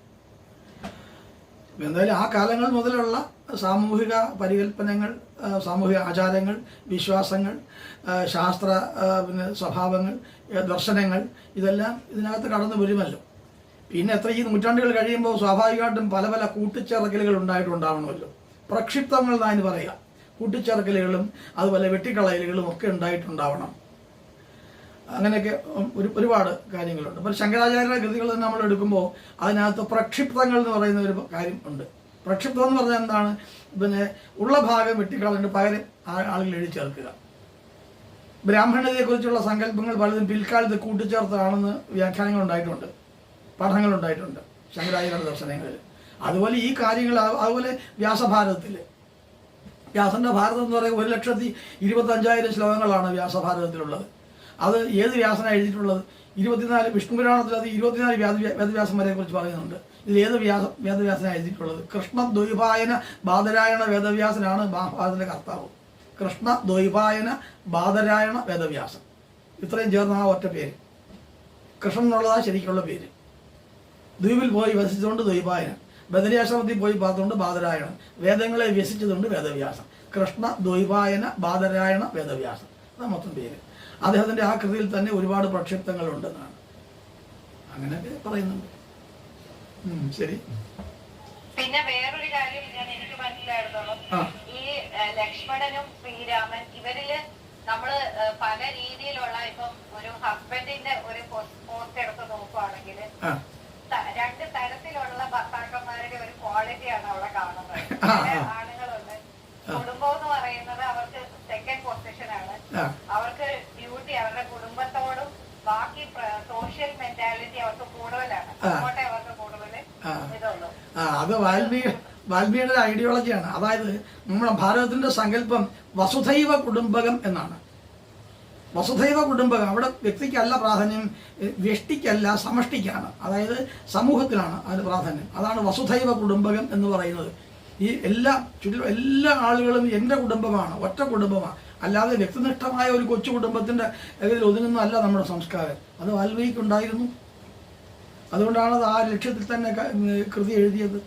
A: എന്തായാലും ആ കാലങ്ങൾ മുതലുള്ള സാമൂഹിക പരികല്പനങ്ങൾ, സാമൂഹിക ആചാരങ്ങൾ, വിശ്വാസങ്ങൾ, ശാസ്ത്ര സ്വഭാവങ്ങൾ, ദർശനങ്ങൾ ഇതെല്ലാം ഇതിനകത്ത് കടന്നു വരുമല്ലോ. പിന്നെ ഈ നൂറ്റാണ്ടുകൾ കഴിയുമ്പോൾ സ്വാഭാവികമായിട്ടും പല പല കൂട്ടിച്ചേർക്കലുകൾ ഉണ്ടായിട്ടുണ്ടാവണമല്ലോ. പ്രക്ഷിപ്തങ്ങൾ എന്നാണ് പറയുക. കൂട്ടിച്ചേർക്കലുകളും അതുപോലെ വെട്ടിക്കളയലുകളും ഒക്കെ ഉണ്ടായിട്ടുണ്ടാവണം. അങ്ങനെയൊക്കെ ഒരുപാട് കാര്യങ്ങളുണ്ട്. അപ്പോൾ ശങ്കരാചാര്യരുടെ കൃതികൾ തന്നെ നമ്മൾ എടുക്കുമ്പോൾ അതിനകത്ത് പ്രക്ഷിപ്തങ്ങൾ എന്ന് പറയുന്ന ഒരു കാര്യം ഉണ്ട്. പ്രക്ഷിപ്തം എന്ന് പറഞ്ഞാൽ എന്താണ്? ഉള്ള ഭാഗം വെട്ടിക്കളഞ്ഞിട്ട് പകരം ആളുകൾ എഴുതി ചേർക്കുക. ബ്രാഹ്മണതയെക്കുറിച്ചുള്ള സങ്കല്പങ്ങൾ പലതും പിൽക്കാലത്ത് കൂട്ടിച്ചേർത്താണെന്ന് വ്യാഖ്യാനങ്ങൾ ഉണ്ടായിട്ടുണ്ട്, പഠനങ്ങളുണ്ടായിട്ടുണ്ട് ശങ്കരാചാര്യ ദർശനങ്ങളിൽ. അതുപോലെ ഈ കാര്യങ്ങൾ, അതുപോലെ വ്യാസഭാരതത്തിൽ, വ്യാസന്റെ ഭാരതം എന്ന് പറയുന്നത് 1,25,000 ശ്ലോകങ്ങളാണ് വ്യാസഭാരതത്തിലുള്ളത്. അത് ഏത് വ്യാസനാണ് എഴുതിയിട്ടുള്ളത്? 24 വിഷ്ണുപുരാണത്തിൽ അത് 24 വേദവ്യാസന്മാരെ കുറിച്ച് പറയുന്നുണ്ട്. ഇതിൽ ഏത് വേദവ്യാസനാണ് എഴുതിയിട്ടുള്ളത്? കൃഷ്ണദ്വൈപായന ബാദരായണ വേദവ്യാസനാണ് മഹാഭാരതത്തിന്റെ കർത്താവ്. കൃഷ്ണദ്വൈപായന ബാദരായണ വേദവ്യാസൻ. ഇത്രയും ചേർന്ന ആ ഒറ്റ പേര്. കൃഷ്ണൻ എന്നുള്ളതാണ് ശരിക്കുള്ള പേര്. ദ്വീപിൽ പോയി വസിച്ചുകൊണ്ട് ദ്വൈപായനൻ, ബദരിയാശ്രമത്തിൽ പോയി പാർത്തുകൊണ്ട് ബാദരായണൻ, വേദങ്ങളെ വ്യസിച്ചതുകൊണ്ട് വേദവ്യാസൻ. കൃഷ്ണ ദ്വൈപായന ബാദരായണ വേദവ്യാസൻ, അതാണ് മൊത്തം പേര്. അദ്ദേഹത്തിന്റെ ആ കൃതിയിൽ തന്നെ ഒരുപാട് പ്രക്ഷിപ്തങ്ങളുണ്ടെന്നാണ് അങ്ങനെയൊക്കെ പറയുന്നുണ്ട്. ശരി.
B: പിന്നെ വേറൊരു കാര്യം എനിക്ക് മനസ്സിലായിരുന്നോളൂ, ഈ ലക്ഷ്മണനും ശ്രീരാമൻ ഇവരില് നമ്മള് പല രീതിയിലുള്ള ഇപ്പം ഒരു ഹസ്ബൻഡിന്റെ ഒരു പോസ്റ്റ് എടുത്ത് നോക്കുവാണെങ്കിൽ രണ്ട് തരത്തിലുള്ള ഭർത്താക്കന്മാരുടെ ഒരു ക്വാളിറ്റിയാണ് അവിടെ കാണുന്നത്. ചില ആണുങ്ങളുണ്ട്, കുടുംബം എന്ന് പറയുന്നത് അവർക്ക് സെക്കൻഡ് പൊസിഷനാണ്. അവർക്ക് ഡ്യൂട്ടി അവരുടെ കുടുംബത്തോടും ബാക്കി സോഷ്യൽ മെന്റാലിറ്റി അവർക്ക് കൂടുതലാണ്. അങ്ങോട്ടേ അവർക്ക് കൂടുതൽ ഇതുള്ളൂ.
A: അത് വാൽമീകിയുടെ ഐഡിയോളജിയാണ്. അതായത് നമ്മുടെ ഭാരതത്തിന്റെ സങ്കല്പം വസുധൈവ കുടുംബകം എന്നാണ്. വസുധൈവ കുടുംബകം, അവിടെ വ്യക്തിക്കല്ല പ്രാധാന്യം, വ്യഷ്ടിക്കല്ല സമഷ്ടിക്കാണ്, അതായത് സമൂഹത്തിലാണ് അതിന് പ്രാധാന്യം. അതാണ് വസുധൈവ കുടുംബകം എന്ന് പറയുന്നത്. ഈ എല്ലാ ആളുകളും എൻ്റെ കുടുംബമാണ്, ഒറ്റ കുടുംബമാണ്, അല്ലാതെ വ്യക്തിനിഷ്ഠമായ ഒരു കൊച്ചു കുടുംബത്തിൻ്റെ ഇതിൽ ഒതുങ്ങുന്നതല്ല നമ്മുടെ സംസ്കാരം. അത് വാൽമീകിക്കുണ്ടായിരുന്നു. അതുകൊണ്ടാണ് അത് ആ ലക്ഷ്യത്തിൽ തന്നെ കൃതി എഴുതിയത്.